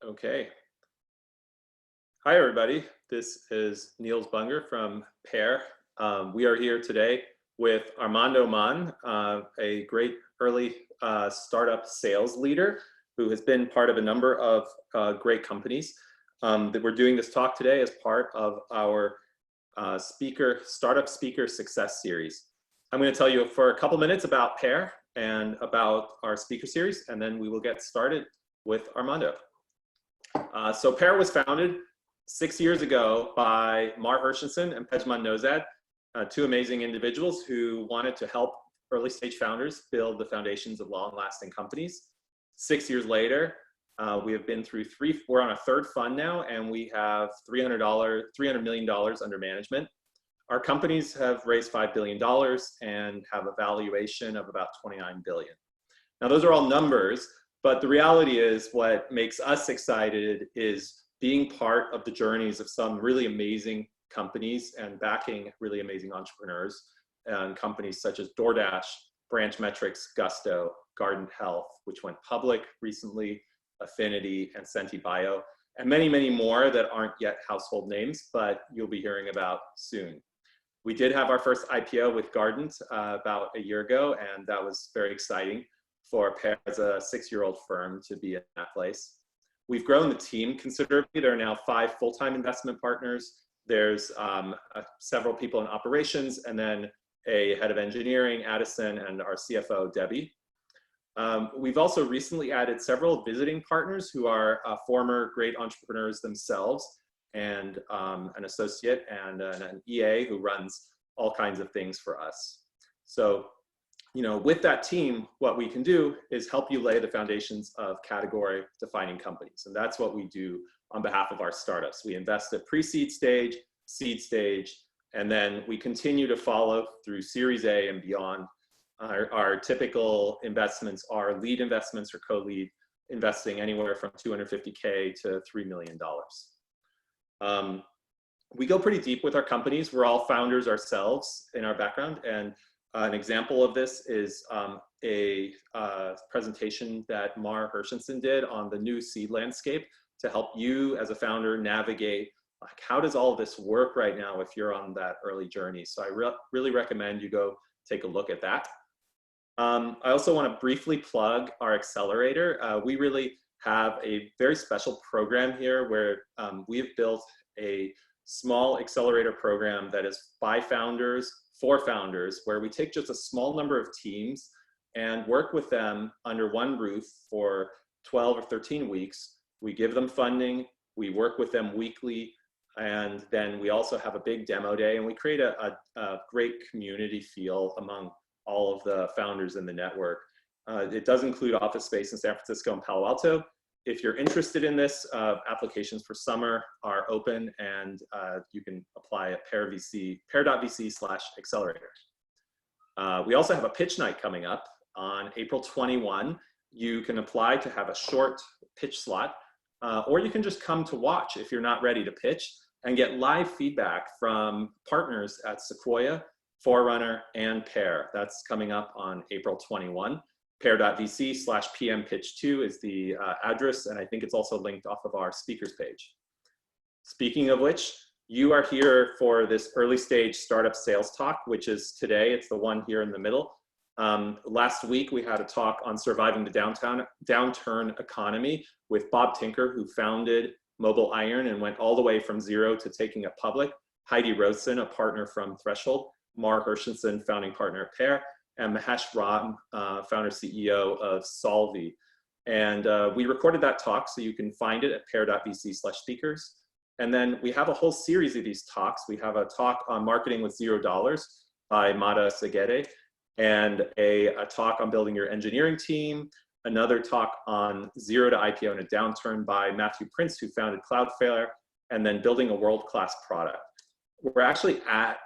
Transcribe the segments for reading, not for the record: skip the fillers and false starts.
Okay. Hi, everybody. This is Niels Bunger from Pear. We are here today with Armando Mann, a great early startup sales leader who has been part of a number of great companies. That we're doing this talk today as part of our Startup Speaker Success series. I'm going to tell you for a couple minutes about Pear and about our speaker series, and then we will get started with Armando. So Pear was founded 6 years ago by Mar Hershenson and Pejman Nozad, two amazing individuals who wanted to help early stage founders build the foundations of long-lasting companies. 6 years later, we have been through we're on a third fund now, and we have $300 million under management. Our companies have raised $5 billion and have a valuation of about $29 billion. Now, those are all numbers, but the reality is what makes us excited is being part of the journeys of some really amazing companies and backing really amazing entrepreneurs and companies such as DoorDash, BranchMetrics, Gusto, Guardant Health, which went public recently, Affinity, and SentiBio, and many, many more that aren't yet household names, but you'll be hearing about soon. We did have our first IPO with Guardant about a year ago, and that was very exciting for Pear as a 6-year-old firm to be in that place. We've grown the team considerably. There are now 5 full-time investment partners. There's several people in operations, and then a head of engineering, Addison, and our CFO, Debbie. We've also recently added several visiting partners who are former great entrepreneurs themselves, and an associate and an EA who runs all kinds of things for us. So, with that team, what we can do is help you lay the foundations of category defining companies. And that's what we do on behalf of our startups. We invest at pre-seed stage, seed stage, and then we continue to follow through Series A and beyond. Our typical investments are lead investments or co-lead, investing anywhere from $250K to $3 million. We go pretty deep with our companies. We're all founders ourselves in our background, and an example of this is a presentation that Mar Hershenson did on the new seed landscape to help you as a founder navigate, like, how does all of this work right now if you're on that early journey. So I really recommend you go take a look at that. I also want to briefly plug our accelerator. We really have a very special program here where we have built a small accelerator program that is by founders, for founders, where we take just a small number of teams and work with them under one roof for 12 or 13 weeks. We give them funding, we work with them weekly, and then we also have a big demo day, and we create a great community feel among all of the founders in the network. It does include office space in San Francisco and Palo Alto. If you're interested in this, applications for summer are open, and you can apply at pear.vc/accelerator. We also have a pitch night coming up on April 21. You can apply to have a short pitch slot, or you can just come to watch if you're not ready to pitch and get live feedback from partners at Sequoia, Forerunner, and Pear. That's coming up on April 21. pear.vc/pmpitch2 is the address, and I think it's also linked off of our speakers page. Speaking of which, you are here for this early stage startup sales talk, which is today. It's the one here in the middle. Last week, we had a talk on surviving the downturn economy with Bob Tinker, who founded Mobile Iron and went all the way from zero to taking it public. Heidi Rosen, a partner from Threshold. Mar Hershenson, founding partner at Pear, and Mahesh Ram, founder CEO of Solvi. And we recorded that talk, so you can find it at pear.vc/speakers. And then we have a whole series of these talks. We have a talk on marketing with $0 by Mada Segede, and a talk on building your engineering team, another talk on zero to IPO in a downturn by Matthew Prince, who founded Cloudflare, and then building a world-class product. We're actually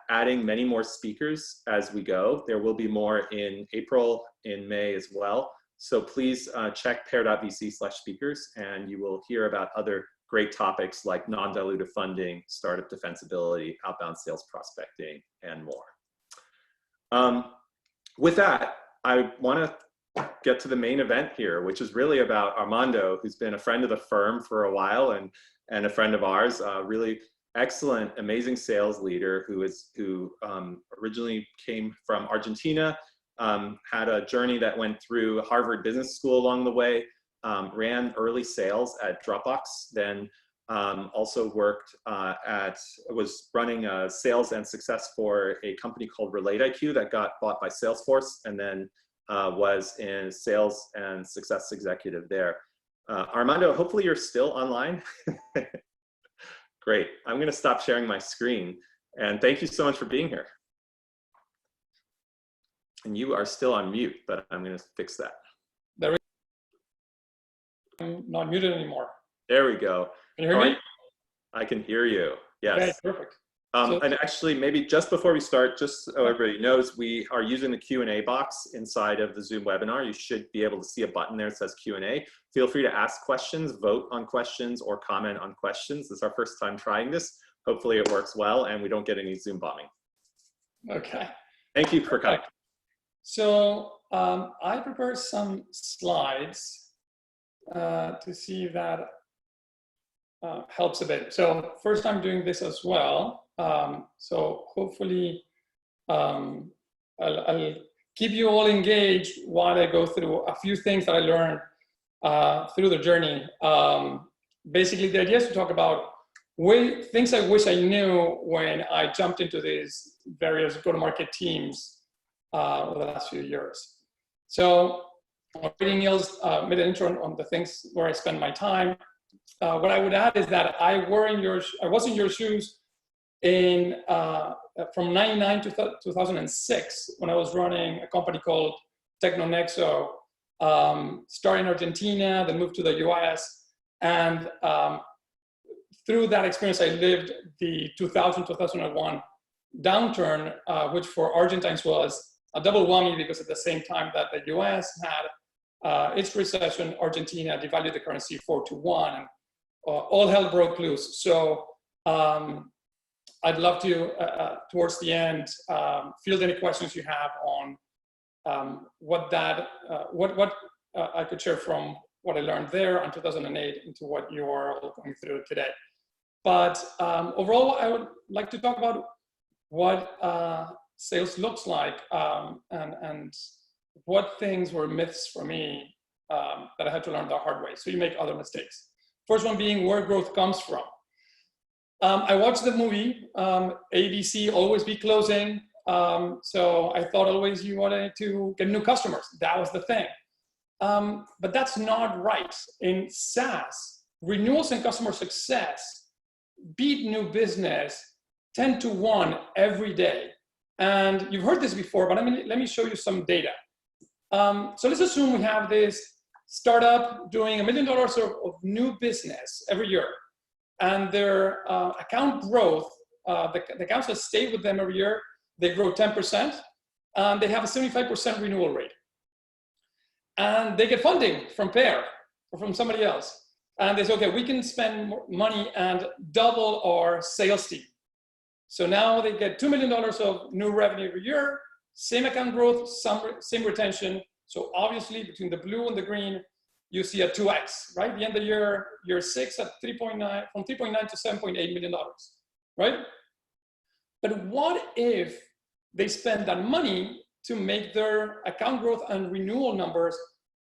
adding many more speakers as we go. There will be more in April, in May as well. So please check pear.vc/speakers, and you will hear about other great topics like non-dilutive funding, startup defensibility, outbound sales prospecting, and more. With that, I want to get to the main event here, which is really about Armando, who's been a friend of the firm for a while and a friend of ours, really excellent, amazing sales leader who originally came from Argentina, had a journey that went through Harvard Business School along the way, ran early sales at Dropbox, then also was running sales and success for a company called RelateIQ that got bought by Salesforce, and then was in sales and success executive there. Armando, hopefully you're still online. Great. I'm going to stop sharing my screen. And thank you so much for being here. And you are still on mute, but I'm going to fix that. I'm not muted anymore. There we go. Can you hear me? I can hear you. Yes. Okay, perfect. And actually, maybe just before we start, just so everybody knows, we are using the Q&A box inside of the Zoom webinar. You should be able to see a button there that says Q&A. Feel free to ask questions, vote on questions, or comment on questions. This is our first time trying this. Hopefully it works well and we don't get any Zoom bombing. Okay. Thank you for coming. So I prepared some slides to see if that helps a bit. So first time doing this as well. So hopefully I'll keep you all engaged while I go through a few things that I learned through the journey. Basically, the idea is to talk about things I wish I knew when I jumped into these various go-to-market teams over the last few years. So already Niels made an intro on the things where I spend my time. What I would add is that I was in your shoes from 99 to 2006 when I was running a company called Tecnonexo, started in Argentina, then moved to the US. And through that experience, I lived the 2000-2001 downturn, which for Argentines was a double whammy because at the same time that the US had its recession, Argentina devalued the currency 4-1, and all hell broke loose. So I'd love to, towards the end, field any questions you have on what I could share from what I learned there in 2008 into what you are all going through today. But overall, I would like to talk about what sales looks like and what things were myths for me that I had to learn the hard way. So you make other mistakes. First one being where growth comes from. I watched the movie, ABC, Always Be Closing. So I thought always you wanted to get new customers. That was the thing. But that's not right. In SaaS, renewals and customer success beat new business 10-1 every day. And you've heard this before, but let me show you some data. So let's assume we have this startup doing $1 million of new business every year. And their account growth, the accounts that stay with them every year, they grow 10%. They have a 75% renewal rate. And they get funding from Pear or from somebody else. And they say, okay, we can spend more money and double our sales team. So now they get $2 million of new revenue every year, same account growth, same retention. So obviously between the blue and the green, you see a 2x, right? The end of the year 6 at 3.9, from 3.9 to $7.8 million, right? But what if they spend that money to make their account growth and renewal numbers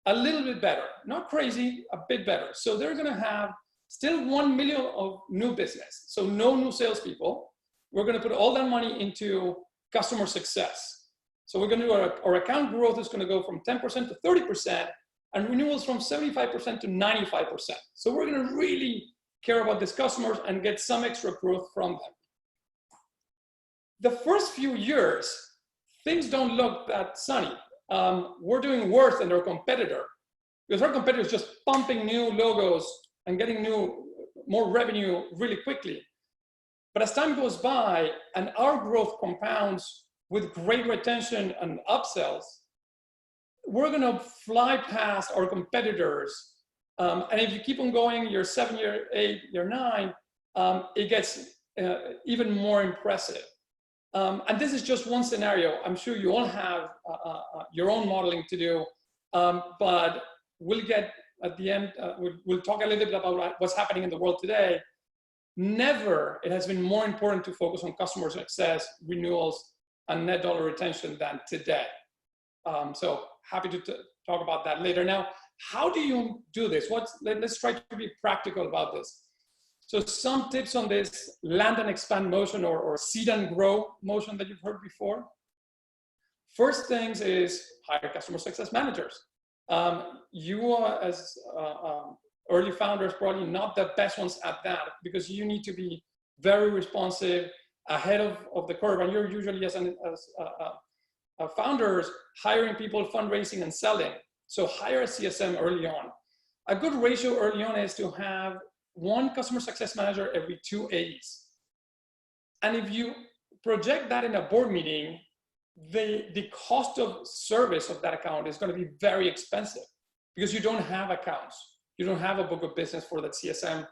a little bit better? Not crazy, a bit better. So they're gonna have still 1 million of new business. So no new salespeople. We're gonna put all that money into customer success. So we're gonna do our account growth is gonna go from 10% to 30%, and renewals from 75% to 95%. So we're gonna really care about these customers and get some extra growth from them. The first few years, things don't look that sunny. We're doing worse than our competitor because our competitor is just pumping new logos and getting more revenue really quickly. But as time goes by and our growth compounds with great retention and upsells, we're gonna fly past our competitors. And if you keep on going, year 7, year 8, year 9, it gets even more impressive. And this is just one scenario. I'm sure you all have your own modeling to do. But we'll get at the end, we'll talk a little bit about what's happening in the world today. Never it has been more important to focus on customer success, renewals, and net dollar retention than today. So happy to talk about that later. Now, how do you do this? Let's try to be practical about this. So some tips on this land and expand motion or seed and grow motion that you've heard before. First things is hire customer success managers. You as early founders, probably not the best ones at that, because you need to be very responsive, ahead of the curve. And you're usually as founders hiring people, fundraising and selling. So hire a CSM early on. A good ratio early on is to have one customer success manager every 2 AEs. And if you project that in a board meeting, the cost of service of that account is going to be very expensive because you don't have accounts. You don't have a book of business for that CSM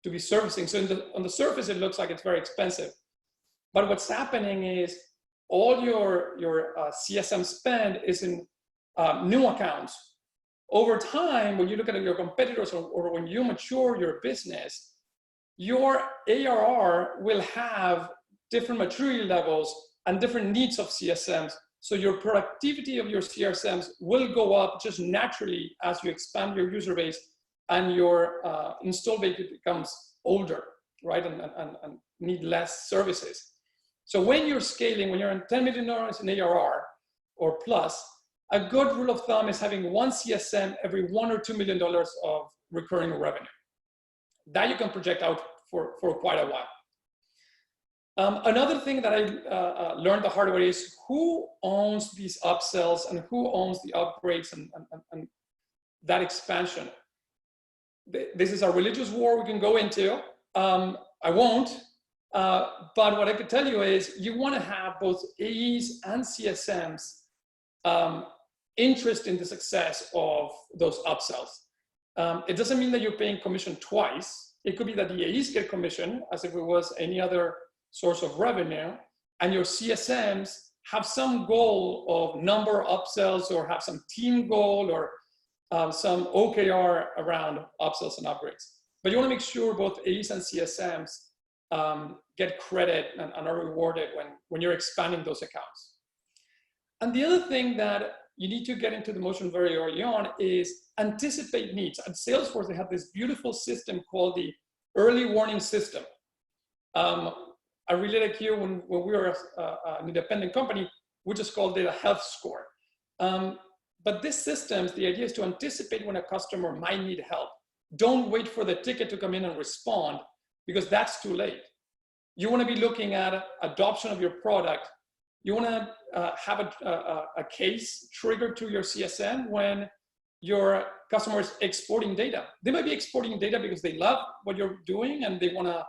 to be servicing. So on the surface, it looks like it's very expensive. But what's happening is all your CSM spend is in new accounts. Over time, when you look at your competitors or when you mature your business, your ARR will have different maturity levels and different needs of CSMs. So your productivity of your CSMs will go up just naturally as you expand your user base and your install base becomes older, right? And need less services. So when you're scaling, when you're in $10 million in ARR or plus, a good rule of thumb is having one CSM every $1 or $2 million of recurring revenue. That you can project out for quite a while. Another thing that I learned the hard way is who owns these upsells and who owns the upgrades and that expansion. This is a religious war we can go into. I won't, but what I could tell you is you want to have both AEs and CSMs interest in the success of those upsells. It doesn't mean that you're paying commission twice. It could be that the AEs get commission as if it was any other source of revenue, and your CSMs have some goal of number of upsells or have some team goal or some OKR around upsells and upgrades. But you want to make sure both AEs and CSMs get credit and are rewarded when you're expanding those accounts. And the other thing that you need to get into the motion very early on is anticipate needs. At Salesforce, they have this beautiful system called the early warning system. I related here when we were an independent company, we just called it a health score. But this system, the idea is to anticipate when a customer might need help. Don't wait for the ticket to come in and respond, because that's too late. You want to be looking at adoption of your product. You want to have a case triggered to your CSM when your customer is exporting data. They might be exporting data because they love what you're doing and they want to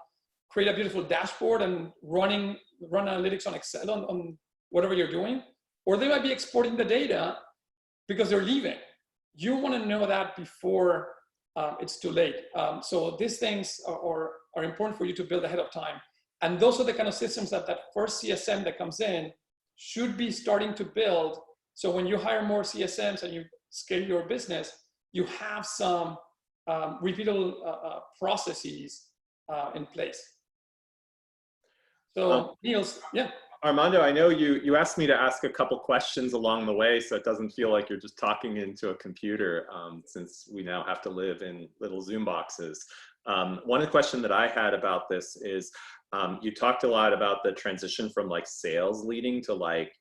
create a beautiful dashboard and run analytics on Excel on whatever you're doing. Or they might be exporting the data because they're leaving. You want to know that before it's too late. So these things are important for you to build ahead of time. And those are the kind of systems that first CSM that comes in should be starting to build. So when you hire more CSMs and you scale your business, you have some repeatable processes in place. So Niels, yeah. Armando, I know you asked me to ask a couple questions along the way, so it doesn't feel like you're just talking into a computer, since we now have to live in little Zoom boxes. One question that I had about this is, you talked a lot about the transition from like sales leading to like,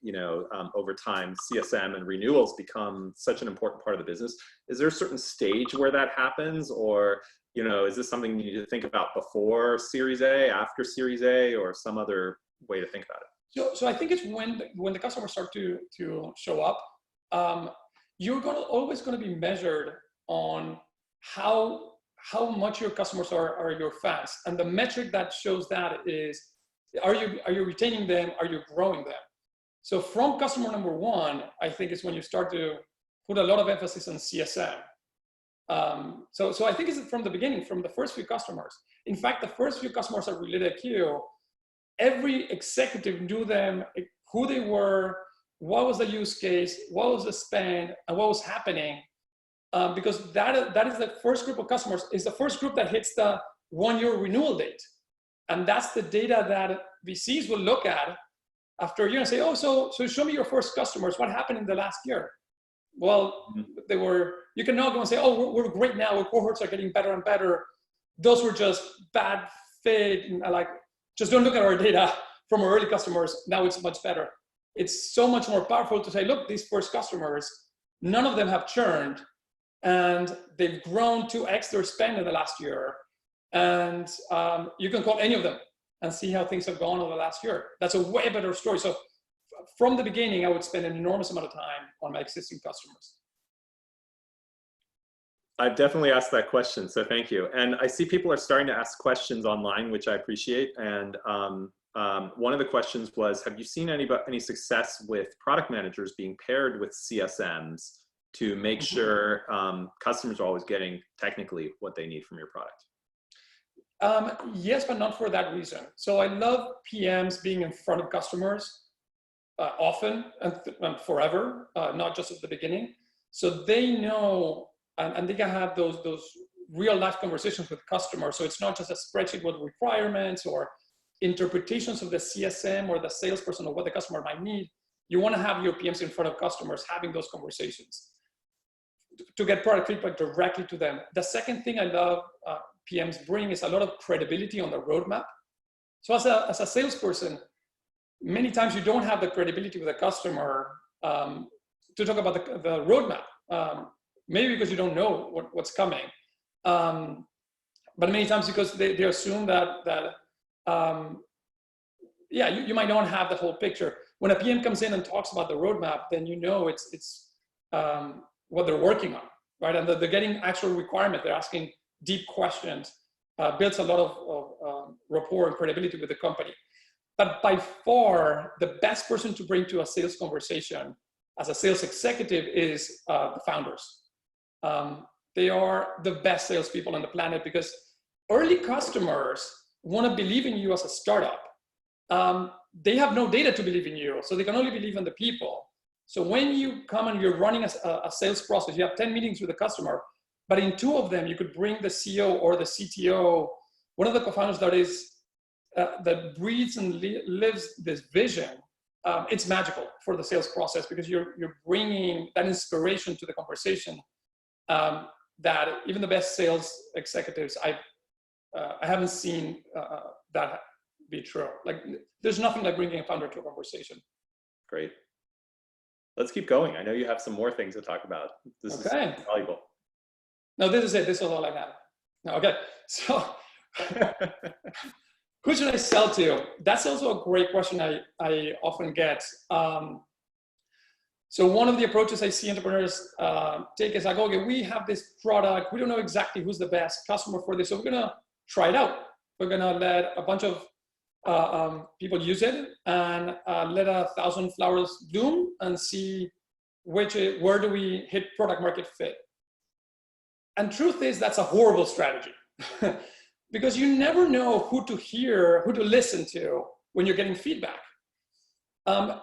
over time CSM and renewals become such an important part of the business. Is there a certain stage where that happens, or is this something you need to think about before Series A, after Series A, or some other way to think about it? So I think it's when the customers start to show up, you're always going to be measured on how much your customers are your fans, and the metric that shows that is, are you retaining them? Are you growing them? So from customer number one, I think is when you start to put a lot of emphasis on CSM. So I think it's from the beginning, from the first few customers. In fact, the first few customers are related to every executive knew them, who they were, what was the use case, what was the spend, and what was happening. Because that is the first group of customers, is the first group that hits the 1-year renewal date. And that's the data that VCs will look at after a year and say, oh, so show me your first customers. What happened in the last year? Well, you can now go and say, oh, we're great now. Our cohorts are getting better and better. Those were just bad fit. And just don't look at our data from our early customers. Now it's much better. It's so much more powerful to say, look, these first customers, none of them have churned, and they've grown 2x their spend in the last year. And you can call any of them and see how things have gone over the last year. That's a way better story. So from the beginning, I would spend an enormous amount of time on my existing customers. I've definitely asked that question, so thank you. And I see people are starting to ask questions online, which I appreciate. And one of the questions was, have you seen any success with product managers being paired with CSMs to make sure customers are always getting technically what they need from your product? Yes, but not for that reason. So I love PMs being in front of customers often and forever, not just at the beginning. So they know, and they can have those real life conversations with customers. So it's not just a spreadsheet with requirements or interpretations of the CSM or the salesperson of what the customer might need. You want to have your PMs in front of customers having those conversations to get product feedback directly to them. The second thing I love PMs bring is a lot of credibility on the roadmap. So as a salesperson, many times you don't have the credibility with a customer to talk about the roadmap. Maybe because you don't know what's coming, but many times because they assume that you might not have the whole picture. When a PM comes in and talks about the roadmap, then you know it's what they're working on, right? And they're getting actual requirement. They're asking deep questions, builds a lot of rapport and credibility with the company. But by far, the best person to bring to a sales conversation as a sales executive is the founders. They are the best salespeople on the planet because early customers want to believe in you as a startup. They have no data to believe in you, so they can only believe in the people. So when you come and you're running a sales process, you have 10 meetings with the customer, but in 2 of them, you could bring the CEO or the CTO, one of the co-founders that breathes and lives this vision. It's magical for the sales process because you're bringing that inspiration to the conversation that even the best sales executives, I haven't seen that be true. Like, there's nothing like bringing a founder to a conversation. Great. Let's keep going. I know you have some more things to talk about. This is valuable. No, this is it. This is all I have. No, okay. So who should I sell to? That's also a great question I often get. So one of the approaches I see entrepreneurs take is like, okay, we have this product. We don't know exactly who's the best customer for this. So we're going to try it out. We're going to let a bunch of people use it and let 1,000 flowers bloom and see where do we hit product market fit. And truth is, that's a horrible strategy because you never know who to hear, who to listen to when you're getting feedback.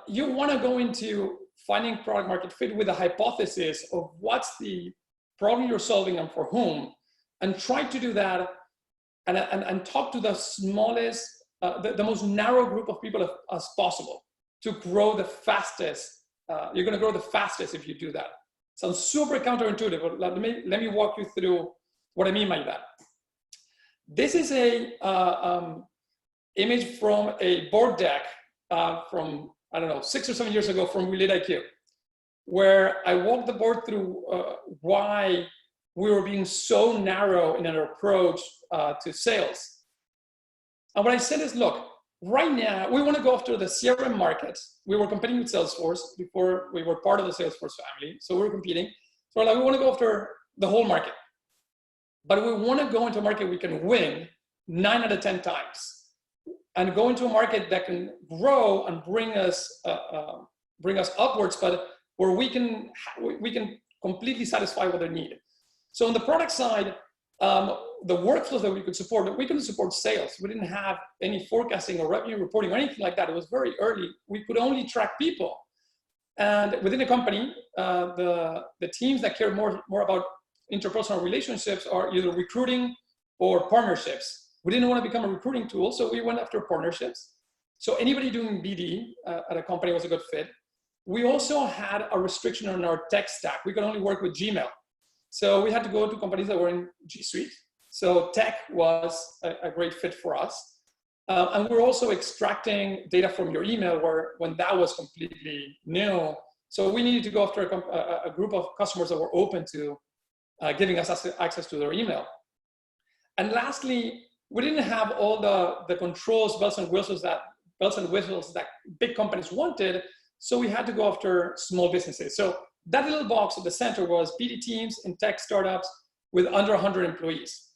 You want to go into finding product market fit with a hypothesis of what's the problem you're solving and for whom, and try to do that and talk to the smallest, the most narrow group of people as possible to grow the fastest. You're going to grow the fastest if you do that. Sounds super counterintuitive, but let me walk you through what I mean by that. This is a image from a board deck from, I don't know, 6 or 7 years ago from RelateIQ, where I walked the board through why we were being so narrow in our approach to sales. And what I said is, look, right now, we want to go after the CRM market. We were competing with Salesforce before we were part of the Salesforce family. So we were competing. So we want to go after the whole market. But we want to go into a market we can win 9 out of 10 times. And go into a market that can grow and bring us upwards, but where we can completely satisfy what they need. So on the product side, the workflows that we could support, we couldn't support sales. We didn't have any forecasting or revenue reporting or anything like that. It was very early. We could only track people. And within the company, the teams that care more about interpersonal relationships are either recruiting or partnerships. We didn't want to become a recruiting tool, so we went after partnerships. So anybody doing BD at a company was a good fit. We also had a restriction on our tech stack. We could only work with Gmail. So we had to go to companies that were in G Suite. So tech was a great fit for us. And we're also extracting data from your email when that was completely new. So we needed to go after a group of customers that were open to giving us access to their email. And lastly, we didn't have all the controls, bells and whistles that big companies wanted. So we had to go after small businesses. So that little box at the center was BD teams and tech startups with under 100 employees.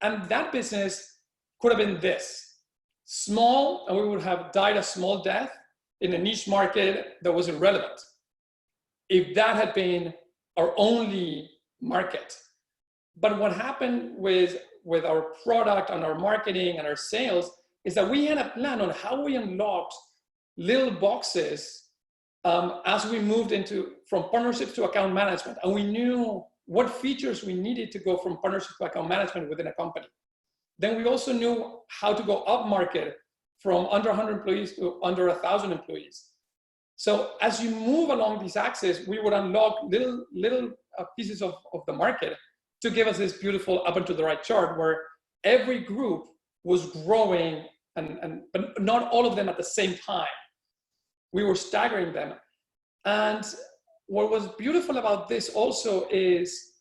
And that business could have been this: small, and we would have died a small death in a niche market that was irrelevant. If that had been our only market. But what happened with our product and our marketing and our sales is that we had a plan on how we unlocked little boxes as we moved from partnerships to account management. And we knew what features we needed to go from partnership to account management within a company. Then we also knew how to go up market from under 100 employees to under 1,000 employees. So as you move along these axes, we would unlock little pieces of the market to give us this beautiful up and to the right chart where every group was growing, but not all of them at the same time. We were staggering them. And what was beautiful about this also is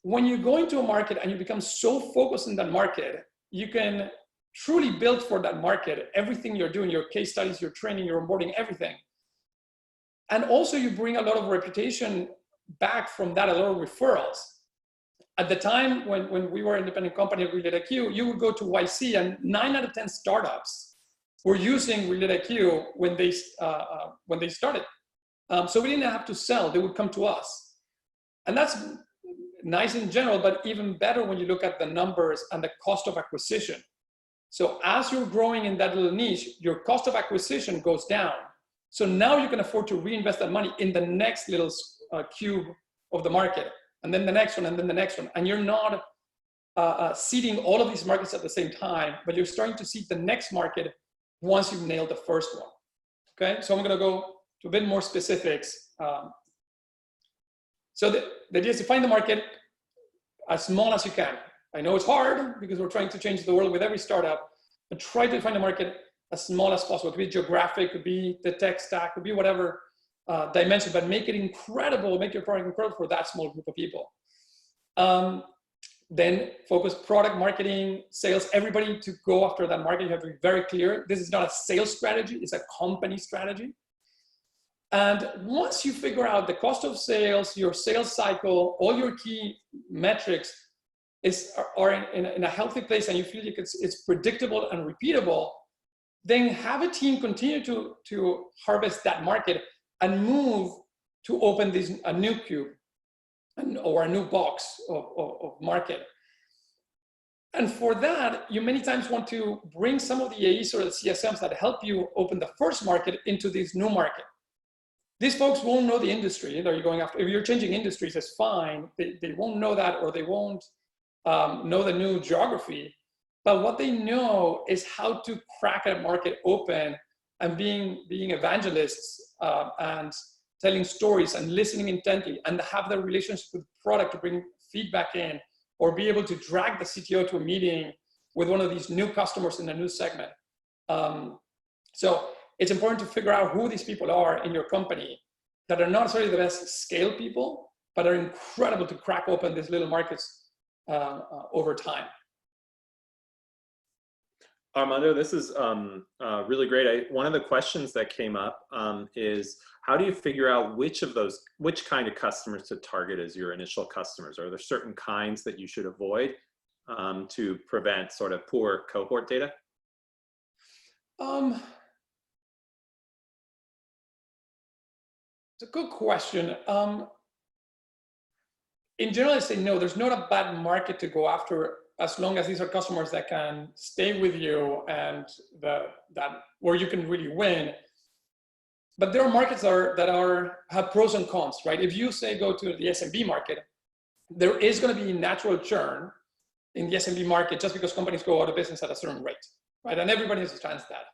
when you go into a market and you become so focused in that market, you can truly build for that market everything you're doing, your case studies, your training, your onboarding, everything. And also you bring a lot of reputation back from that, a lot of referrals. At the time when we were an independent company at RelateIQ, you would go to YC and 9 out of 10 startups were using RelateIQ when they started. So we didn't have to sell, they would come to us. And that's nice in general, but even better when you look at the numbers and the cost of acquisition. So as you're growing in that little niche, your cost of acquisition goes down. So now you can afford to reinvest that money in the next little cube of the market, and then the next one, and then the next one. And you're not seeding all of these markets at the same time, but you're starting to seed the next market once you've nailed the first one. Okay, so I'm gonna go to a bit more specifics. So the idea is to find the market as small as you can. I know it's hard because we're trying to change the world with every startup, but try to find the market as small as possible. It could be geographic, could be the tech stack, could be whatever dimension, but make it incredible, make your product incredible for that small group of people. Then focus product, marketing, sales, everybody to go after that market. You have to be very clear. This is not a sales strategy, it's a company strategy. And once you figure out the cost of sales, your sales cycle, all your key metrics are in a healthy place and you feel like it's predictable and repeatable, then have a team continue to harvest that market and move to open a new cube or a new box of market. And for that, you many times want to bring some of the AEs or the CSMs that help you open the first market into this new market. These folks won't know the industry that you're going after. If you're changing industries, it's fine. They won't know that, or they won't know the new geography. But what they know is how to crack a market open and being evangelists and telling stories and listening intently and have the relationship with the product to bring feedback in, or be able to drag the CTO to a meeting with one of these new customers in a new segment. So it's important to figure out who these people are in your company that are not necessarily the best scale people, but are incredible to crack open these little markets over time. Armando, this is really great. One of the questions that came up is, how do you figure out which kind of customers to target as your initial customers? Are there certain kinds that you should avoid to prevent sort of poor cohort data? It's a good question. In general, I say no, there's not a bad market to go after as long as these are customers that can stay with you and where you can really win. but there are markets that have pros and cons, right? If you say go to the SMB market, there is going to be natural churn in the SMB market just because companies go out of business at a certain rate, right? And everybody understands that.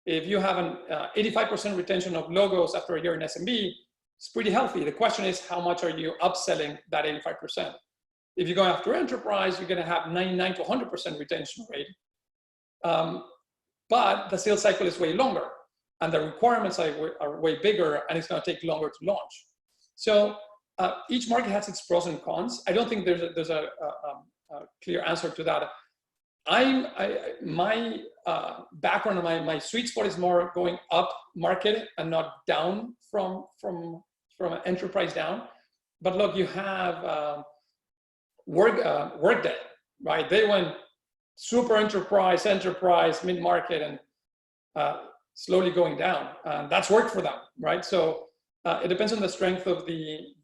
If you have an 85% retention of logos after a year in SMB, it's pretty healthy. The question is, how much are you upselling that 85%? If you go after enterprise, you're going to have 99 to 100% retention rate. But the sales cycle is way longer and the requirements are way bigger, and it's going to take longer to launch. So each market has its pros and cons. I don't think there's a clear answer to that. My background and my sweet spot is more going up market and not down from an enterprise down. But look, you have Workday, right? They went super enterprise, mid-market, and slowly going down. And that's worked for them, right? So it depends on the strength of the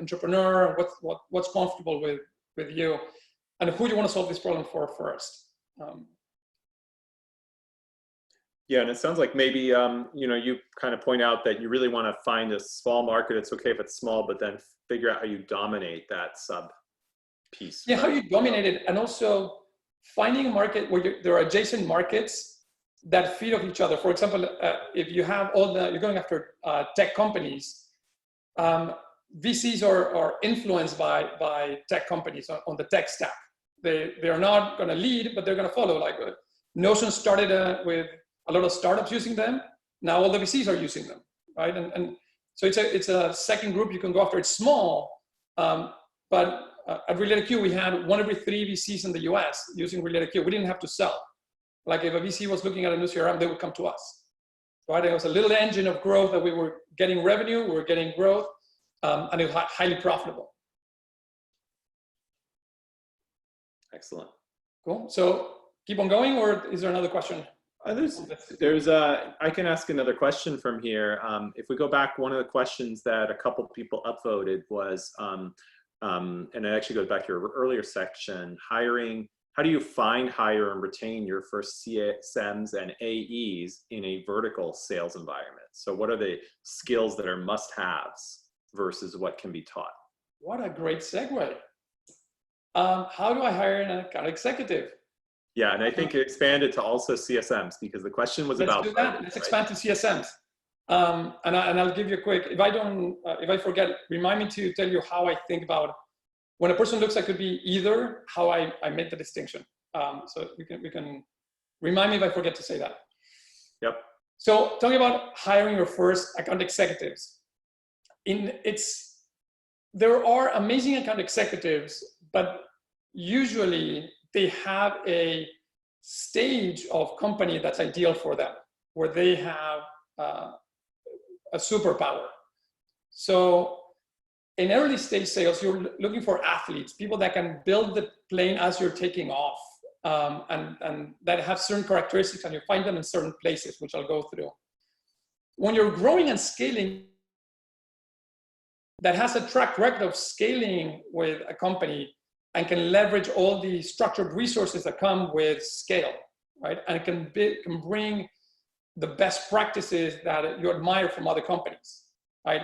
entrepreneur, what's comfortable with you, and who you want to solve this problem for first. Yeah, and it sounds like maybe you kind of point out that you really want to find a small market. It's okay if it's small, but then figure out how you dominate that sub piece. Yeah, right? how you dominate it, and also finding a market where there are adjacent markets that feed off each other. For example, if you have you're going after tech companies, VCs are influenced by tech companies on the tech stack. They are not going to lead, but they're going to follow. Like Notion started with a lot of startups using them. Now all the VCs are using them, right? And so it's a second group you can go after. It's small, but at Related we had 1 every 3 VCs in the US using Related We didn't have to sell. Like if a VC was looking at a new CRM, they would come to us, right? It was a little engine of growth that we were getting revenue, we were getting growth, and it was highly profitable. Excellent. Cool. So keep on going, or is there another question? I can ask another question from here. If we go back, one of the questions that a couple people upvoted was, and it actually goes back to your earlier section, hiring. How do you find, hire, and retain your first CSMs and AEs in a vertical sales environment? So what are the skills that are must-haves versus what can be taught? What a great segue. How do I hire an account executive? Yeah, and I think it expanded to also CSMs because the question was about. Let's do that. Let's expand to CSMs. And I'll give you a quick, if I forget, remind me to tell you how I think about when a person looks, I could be either, how I make the distinction. So we can remind me if I forget to say that. Yep. So talking about hiring your first account executives, there are amazing account executives, but usually they have a stage of company that's ideal for them, where they have a superpower. So in early stage sales, you're looking for athletes, people that can build the plane as you're taking off, and that have certain characteristics, and you find them in certain places, which I'll go through. When you're growing and scaling, that has a track record of scaling with a company and can leverage all the structured resources that come with scale, right? And it can bring the best practices that you admire from other companies, right?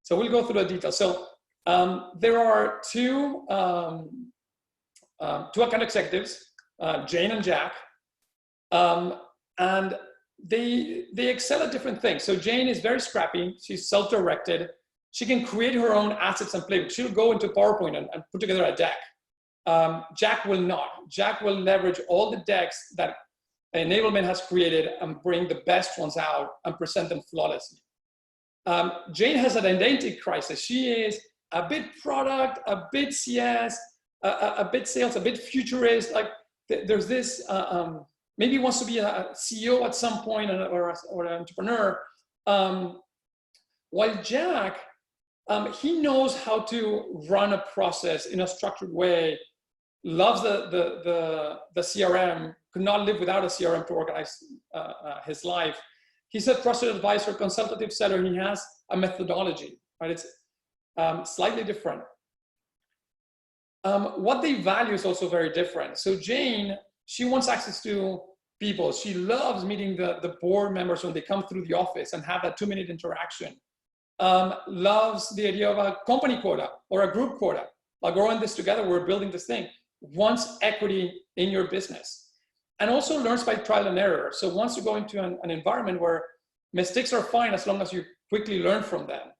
So we'll go through the details. So there are two account executives, Jane and Jack, and they excel at different things. So Jane is very scrappy. She's self-directed. She can create her own assets and playbooks. She'll go into PowerPoint and put together a deck. Jack will not. Jack will leverage all the decks that Enablement has created and bring the best ones out and present them flawlessly. Jane has an identity crisis. She is a bit product, a bit CS, a bit sales, a bit futurist. Like there's this, maybe wants to be a CEO at some point or an entrepreneur. While Jack, he knows how to run a process in a structured way, loves the CRM, could not live without a CRM to organize his life. He's a trusted advisor, consultative seller, and he has a methodology, right? It's slightly different. What they value is also very different. So Jane, she wants access to people. She loves meeting the board members when they come through the office and have that 2-minute interaction. Loves the idea of a company quota or a group quota. Like, we're in this together, we're building this thing. Wants equity in your business. And also learns by trial and error. So wants to go into an environment where mistakes are fine as long as you quickly learn from them.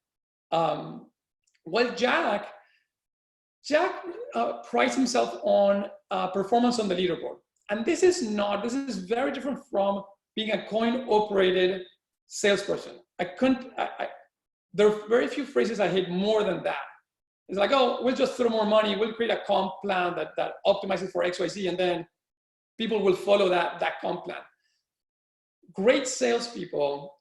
While Jack prides himself on performance on the leaderboard. And this is very different from being a coin-operated salesperson. There are very few phrases I hate more than that. It's like, oh, we'll just throw more money, we'll create a comp plan that optimizes for XYZ, and then people will follow that comp plan. Great salespeople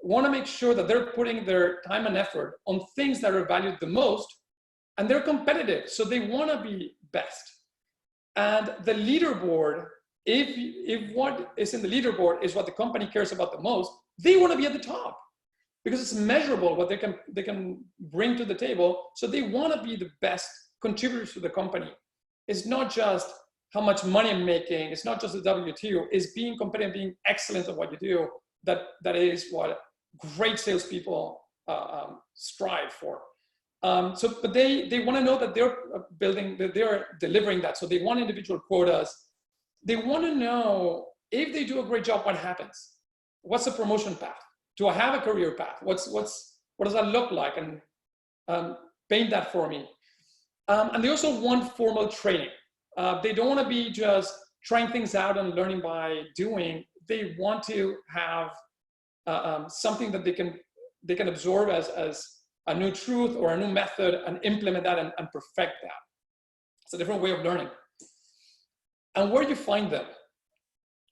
want to make sure that they're putting their time and effort on things that are valued the most, and they're competitive, so they want to be best. And the leaderboard, if what is in the leaderboard is what the company cares about the most, they want to be at the top because it's measurable what they can bring to the table. So they want to be the best contributors to the company. It's not just how much money I'm making. It's not just the W2. It's being competitive, being excellent at what you do. That is what great salespeople strive for. But they want to know that they're delivering that. So they want individual quotas. They want to know if they do a great job, what happens? What's the promotion path? Do I have a career path? What does that look like? And paint that for me. And they also want formal training. They don't want to be just trying things out and learning by doing. They want to have something that they can absorb as a new truth or a new method and implement that and perfect that. It's a different way of learning. And where do you find them?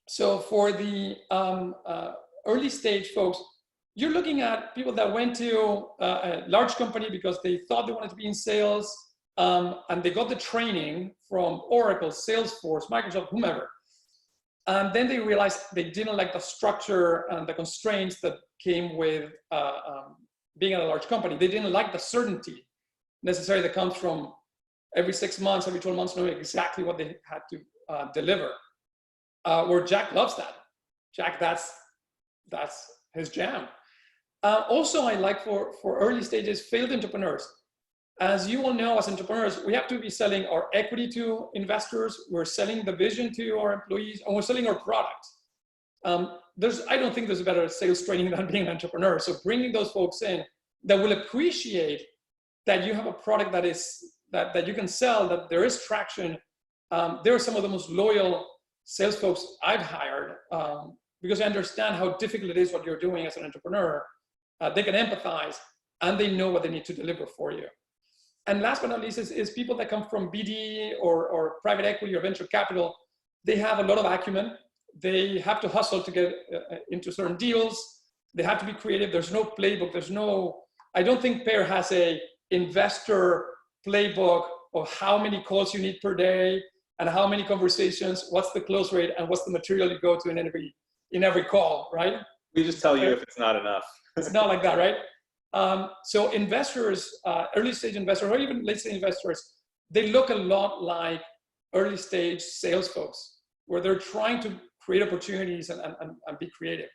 So for the early stage folks, you're looking at people that went to a large company because they thought they wanted to be in sales, and they got the training from Oracle, Salesforce, Microsoft, whomever. And then they realized they didn't like the structure and the constraints that came with being at a large company. They didn't like the certainty necessarily that comes from every 6 months, every 12 months, knowing exactly what they had to deliver. Where Jack loves that. Jack, that's his jam. Also, I like for early stages, failed entrepreneurs. As you all know, as entrepreneurs, we have to be selling our equity to investors. We're selling the vision to our employees, and we're selling our product. I don't think there's a better sales training than being an entrepreneur. So bringing those folks in that will appreciate that you have a product that you can sell, that there is traction. They're some of the most loyal sales folks I've hired because I understand how difficult it is what you're doing as an entrepreneur. They can empathize and they know what they need to deliver for you. And last but not least is people that come from BD or private equity or venture capital. They have a lot of acumen. They have to hustle to get into certain deals. They have to be creative. There's no playbook. I don't think Pear has a investor playbook of how many calls you need per day and how many conversations, what's the close rate, and what's the material you go to in every call, right? We just tell you if it's not enough. It's not like that, right? So investors, early stage investors, or even late stage investors, they look a lot like early stage sales folks, where they're trying to create opportunities and be creative.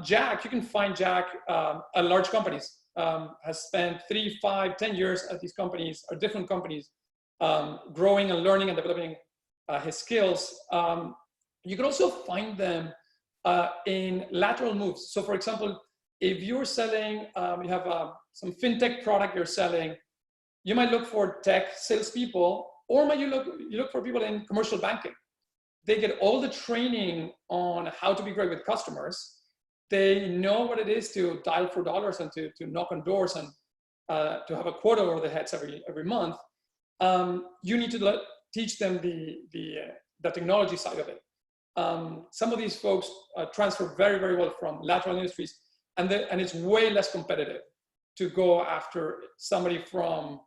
Jack, you can find Jack at large companies, has spent 3, 5, 10 years at these companies, or different companies, growing and learning and developing his skills. You can also find them in lateral moves. So for example, if you're selling, you have some fintech product you're selling, you might look for tech salespeople, or might you look for people in commercial banking. They get all the training on how to be great with customers. They know what it is to dial for dollars and to knock on doors and to have a quota over their heads every month. You need to teach them the technology side of it. Some of these folks transfer very, very well from lateral industries, and it's way less competitive to go after somebody from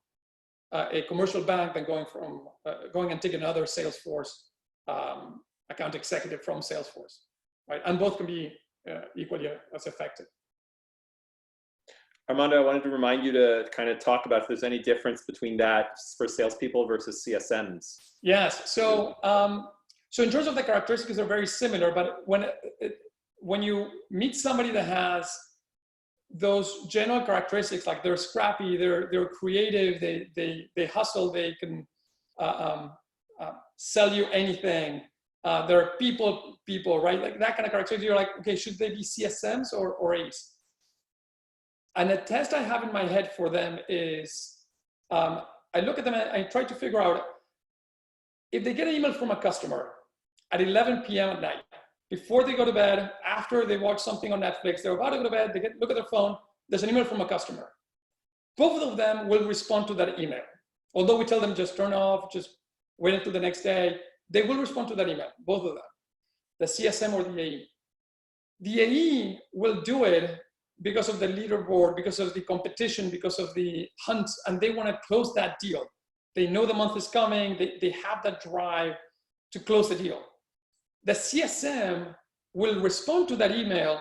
a commercial bank than going and taking another Salesforce account executive from Salesforce, right? And both can be equally as effective. Armando, I wanted to remind you to kind of talk about if there's any difference between that for salespeople versus CSMs. Yes, so So in terms of the characteristics, they're very similar, but when you meet somebody that has those general characteristics, like they're scrappy, they're creative, they hustle, they can sell you anything, they're people, right? Like that kind of characteristics, you're like, okay, should they be CSMs or A's? And a test I have in my head for them is, I look at them and I try to figure out if they get an email from a customer at 11 p.m. at night, before they go to bed, after they watch something on Netflix, they're about to go to bed, they look at their phone, there's an email from a customer. Both of them will respond to that email. Although we tell them just turn off, just wait until the next day, they will respond to that email, both of them, the CSM or the AE. The AE will do it because of the leaderboard, because of the competition, because of the hunt, and they want to close that deal. They know the month is coming, they have that drive to close the deal. The CSM will respond to that email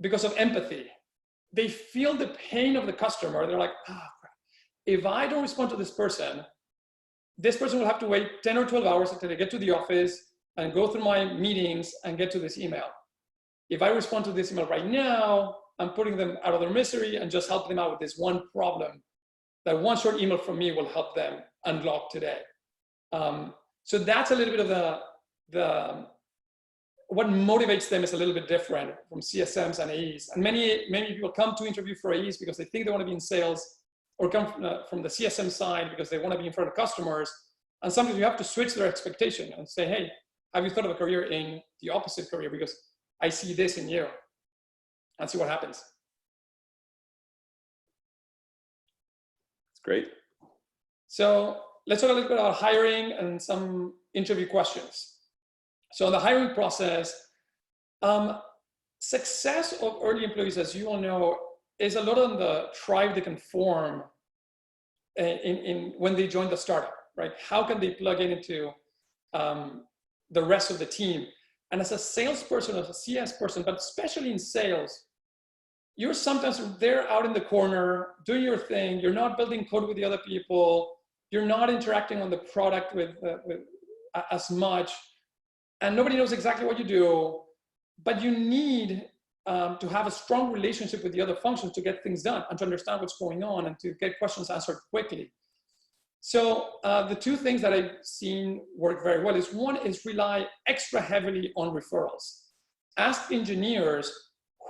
because of empathy. They feel the pain of the customer. They're like, crap. If I don't respond to this person will have to wait 10 or 12 hours until they get to the office and go through my meetings and get to this email. If I respond to this email right now, I'm putting them out of their misery and just help them out with this one problem. That one short email from me will help them unlock today. So that's a little bit of what motivates them is a little bit different from CSMs and AEs. And many people come to interview for AEs because they think they want to be in sales, or come from the CSM side because they want to be in front of customers. And sometimes you have to switch their expectation and say, hey, have you thought of a career in the opposite career? Because I see this in you. And see what happens. That's great. So let's talk a little bit about hiring and some interview questions. So in the hiring process, success of early employees, as you all know, is a lot on the tribe they can form when they join the startup, right? How can they plug into the rest of the team? And as a salesperson, as a CS person, but especially in sales, you're sometimes there out in the corner doing your thing. You're not building code with the other people. You're not interacting on the product with as much. And nobody knows exactly what you do, but you need to have a strong relationship with the other functions to get things done and to understand what's going on and to get questions answered quickly. So the two things that I've seen work very well is one is rely extra heavily on referrals. Ask engineers,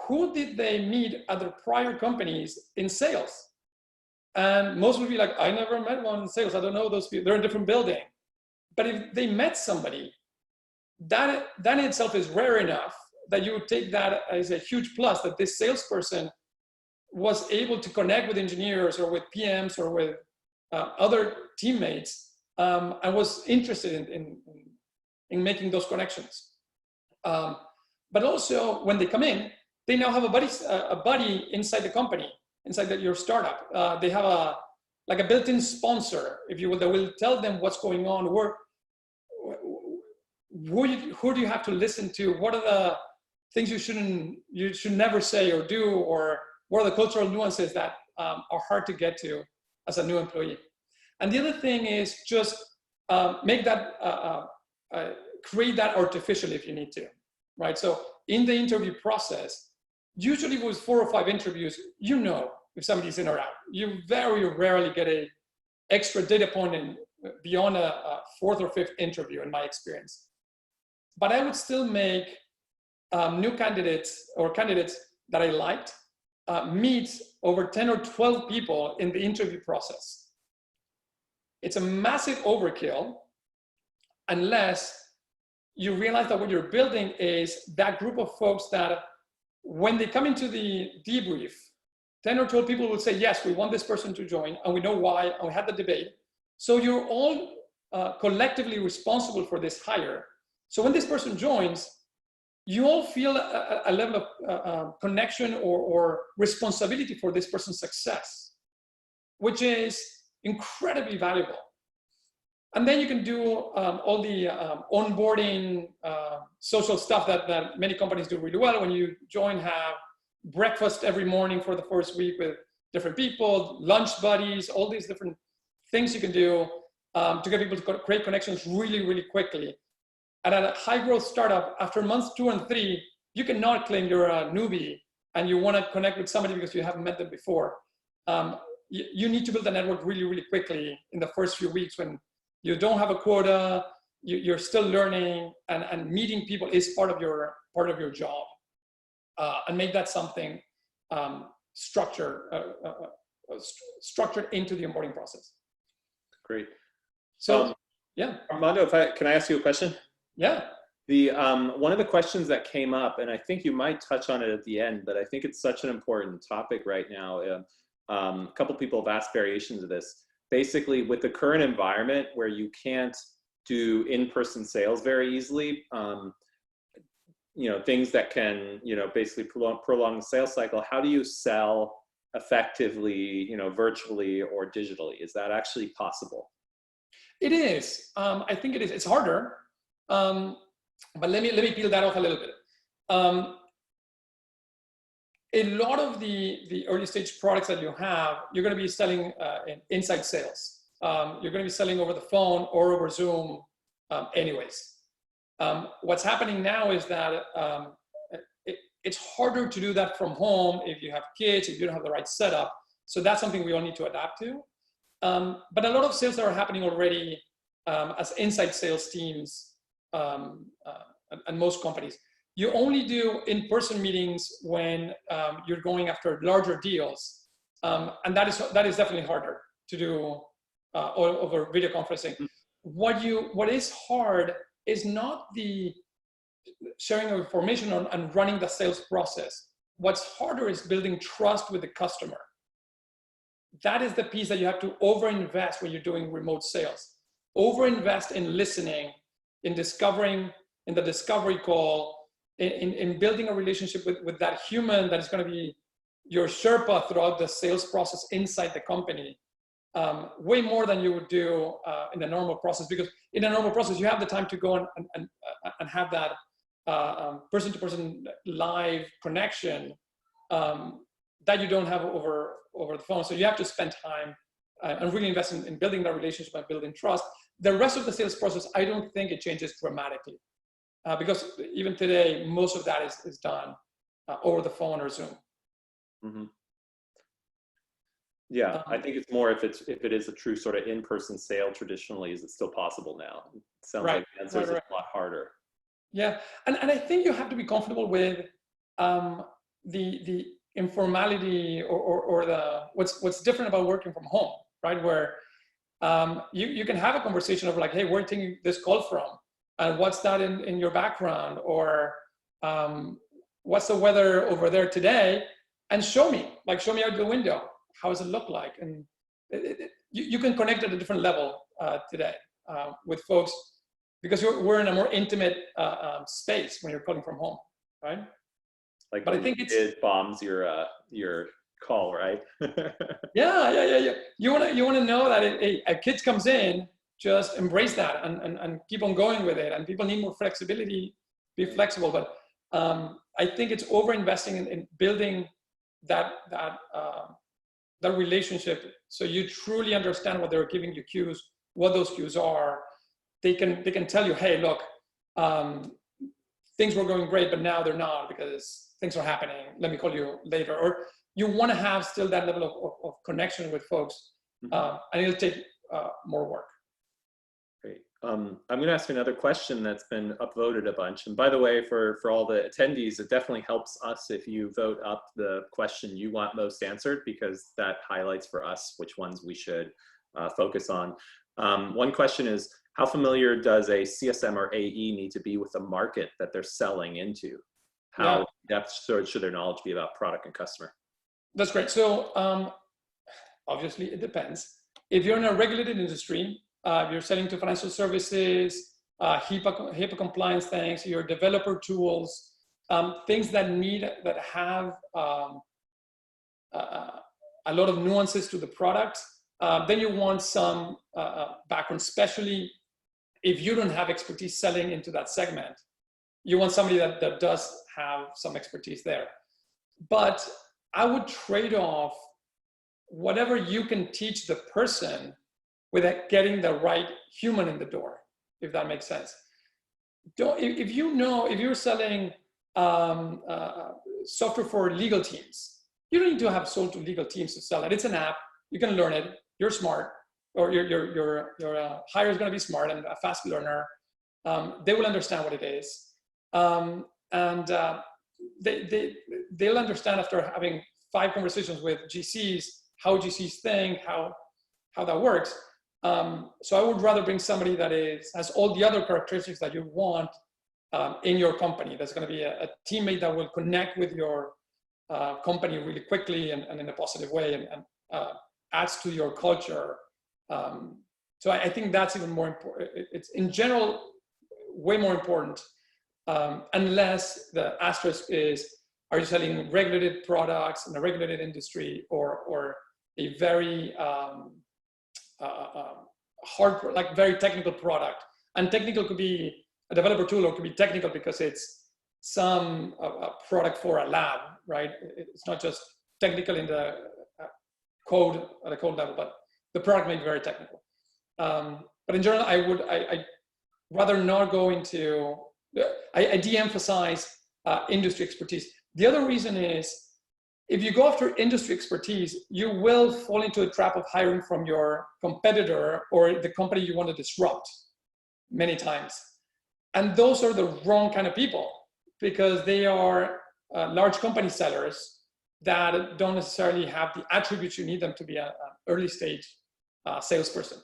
who did they meet at their prior companies in sales? And most would be like, I never met one in sales. I don't know those people. They're in a different building. But if they met somebody, that in itself is rare enough that you would take that as a huge plus, that this salesperson was able to connect with engineers or with PMs or with other teammates and was interested in making those connections. But also when they come in, they now have a buddy inside the company, inside your startup. They have a built-in sponsor, if you will, that will tell them what's going on, who do you have to listen to, what are the things you should never say or do, or what are the cultural nuances that are hard to get to as a new employee. And the other thing is just make that, create that artificially if you need to, right? So in the interview process, usually with 4 or 5 interviews, you know if somebody's in or out. You very rarely get a extra data point beyond a 4th or 5th interview in my experience. But I would still make new candidates or candidates that I liked meet over 10 or 12 people in the interview process. It's a massive overkill unless you realize that what you're building is that group of folks that when they come into the debrief, 10 or 12 people will say, yes, we want this person to join, and we know why, and we had the debate. So you're all collectively responsible for this hire. So when this person joins, you all feel a level of connection or responsibility for this person's success, which is incredibly valuable. And then you can do all the onboarding social stuff that many companies do really well. When you join, have breakfast every morning for the first week with different people, lunch buddies, all these different things you can do to get people to create connections really, really quickly. And at a high growth startup, after months 2 and 3, you cannot claim you're a newbie and you want to connect with somebody because you haven't met them before. You need to build a network really, really quickly in the first few weeks when you don't have a quota, you're still learning, and meeting people is part of your job. And make that something structured into the onboarding process. Great. So, yeah. Armando, can I ask you a question? Yeah. One of the questions that came up, and I think you might touch on it at the end, but I think it's such an important topic right now. A couple people have asked variations of this. Basically, with the current environment where you can't do in-person sales very easily, things that can, basically prolong the sales cycle, how do you sell effectively, virtually or digitally? Is that actually possible? It is. I think it is. It's harder. But let me peel that off a little bit. A lot of the early stage products that you have, you're going to be selling in inside sales. You're going to be selling over the phone or over Zoom anyways. What's happening now is that it's harder to do that from home if you have kids, if you don't have the right setup. So that's something we all need to adapt to. But a lot of sales that are happening already as inside sales teams and most companies. You only do in-person meetings when you're going after larger deals. And that is definitely harder to do over video conferencing. What is hard is not the sharing of information and running the sales process. What's harder is building trust with the customer. That is the piece that you have to overinvest when you're doing remote sales. Overinvest in listening, in discovering, in the discovery call, in building a relationship with that human that is going to be your Sherpa throughout the sales process inside the company. Way more than you would do in a normal process, because in a normal process, you have the time to go and have that person-to-person live connection that you don't have over the phone. So you have to spend time and really invest in building that relationship and building trust. The rest of the sales process, I don't think it changes dramatically because even today, most of that is done over the phone or Zoom. Mm-hmm. Yeah, I think it's more if it is a true sort of in-person sale traditionally, is it still possible now? It sounds like the answer is a lot harder. Yeah, and I think you have to be comfortable with the informality or the what's different about working from home, right? Where you can have a conversation of like, hey, where are you taking this call from? And what's that in your background? Or what's the weather over there today? And show me out the window. How does it look like? And you can connect at a different level today with folks because we're in a more intimate space when you're calling from home, right? Like, but I think it bombs your call, right? Yeah. You wanna know that a kid comes in, just embrace that and keep on going with it. And people need more flexibility, be flexible. But I think it's over investing in building that relationship, so you truly understand what they're giving you cues, what those cues are. They can tell you, hey, look, things were going great, but now they're not because things are happening. Let me call you later. Or you want to have still that level of connection with folks, and it'll take more work. Great. I'm going to ask another question that's been upvoted a bunch. And by the way, for all the attendees, it definitely helps us if you vote up the question you want most answered, because that highlights for us which ones we should focus on. One question is, how familiar does a CSM or AE need to be with the market that they're selling into? How depth should their knowledge be about product and customer? That's great. So obviously it depends. If you're in a regulated industry, you're selling to financial services, HIPAA compliance things, your developer tools, things that have a lot of nuances to the product. Then you want some background, especially if you don't have expertise selling into that segment. You want somebody that does have some expertise there. But I would trade off whatever you can teach the person with getting the right human in the door, if that makes sense. if you're selling software for legal teams, you don't need to have sold to legal teams to sell it. It's an app. You can learn it. You're smart, or your hire is going to be smart and a fast learner. They will understand what it is, and they'll understand after having 5 conversations with GCs how GCs think, how that works. So I would rather bring somebody that has all the other characteristics that you want in your company. That's going to be a teammate that will connect with your company really quickly and in a positive way, and adds to your culture. So I think that's even more important. It's in general way more important, unless the asterisk is, are you selling regulated products in a regulated industry, or a very hard, like very technical product? And technical could be a developer tool, or it could be technical because it's some product for a lab, right? It's not just technical in the code at a code level, but the product may be very technical. But in general, I'd rather not go into, I de-emphasize industry expertise. The other reason is, if you go after industry expertise, you will fall into a trap of hiring from your competitor or the company you want to disrupt many times. And those are the wrong kind of people, because they are large company sellers that don't necessarily have the attributes you need them to be an early stage salesperson.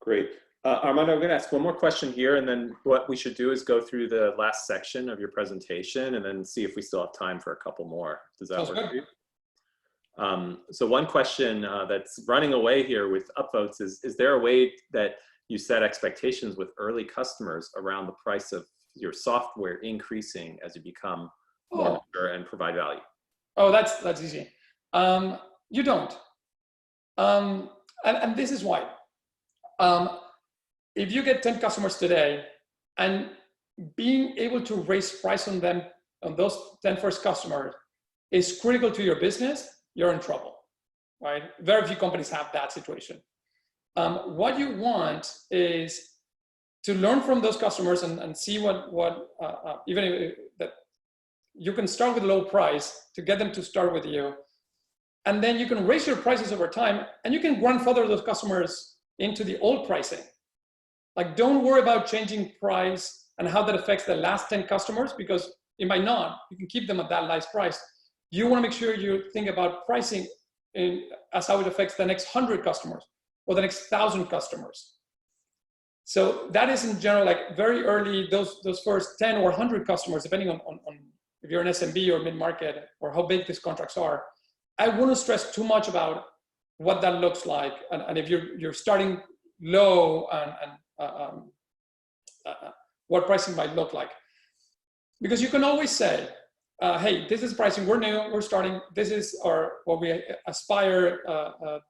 Great. Armando, I'm going to ask one more question here, and then what we should do is go through the last section of your presentation and then see if we still have time for a couple more. Does that work for you? So one question that's running away here with upvotes is there a way that you set expectations with early customers around the price of your software increasing as you become more mature and provide value? Oh, that's easy. You don't. And this is why. If you get 10 customers today, and being able to raise price on them, on those 10 first customers, is critical to your business, you're in trouble, right? Very few companies have that situation. What you want is to learn from those customers and see even if that you can start with low price to get them to start with you, and then you can raise your prices over time, and you can grandfather those customers into the old pricing. Like, don't worry about changing price and how that affects the last 10 customers, because it might not. You can keep them at that last price. You want to make sure you think about pricing as how it affects the next 100 customers or the next 1,000 customers. So that is in general, like very early, those first 10 or 100 customers, depending on if you're an SMB or mid-market or how big these contracts are. I wouldn't stress too much about what that looks like. And if you're starting low and what pricing might look like. Because you can always say, hey, this is pricing, we're new, we're starting, this is what we aspire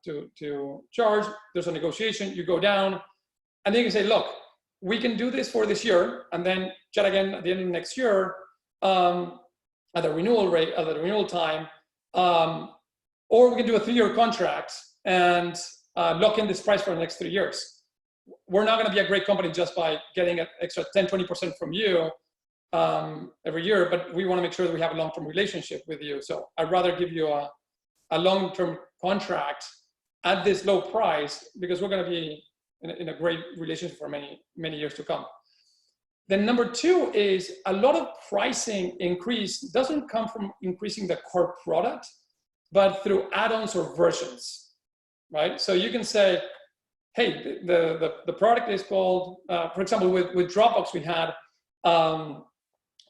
to charge, there's a negotiation, you go down, and then you can say, look, we can do this for this year, and then chat again at the end of next year, at the renewal rate, at the renewal time, or we can do a 3-year contract and lock in this price for the next 3 years. We're not going to be a great company just by getting an extra 10-20% from you every year, but we want to make sure that we have a long-term relationship with you. So I'd rather give you a long-term contract at this low price, because we're going to be in a great relationship for many, many years to come. Then number 2 is a lot of pricing increase doesn't come from increasing the core product, but through add-ons or versions, right? So you can say, hey, the product is called, for example, with Dropbox, we had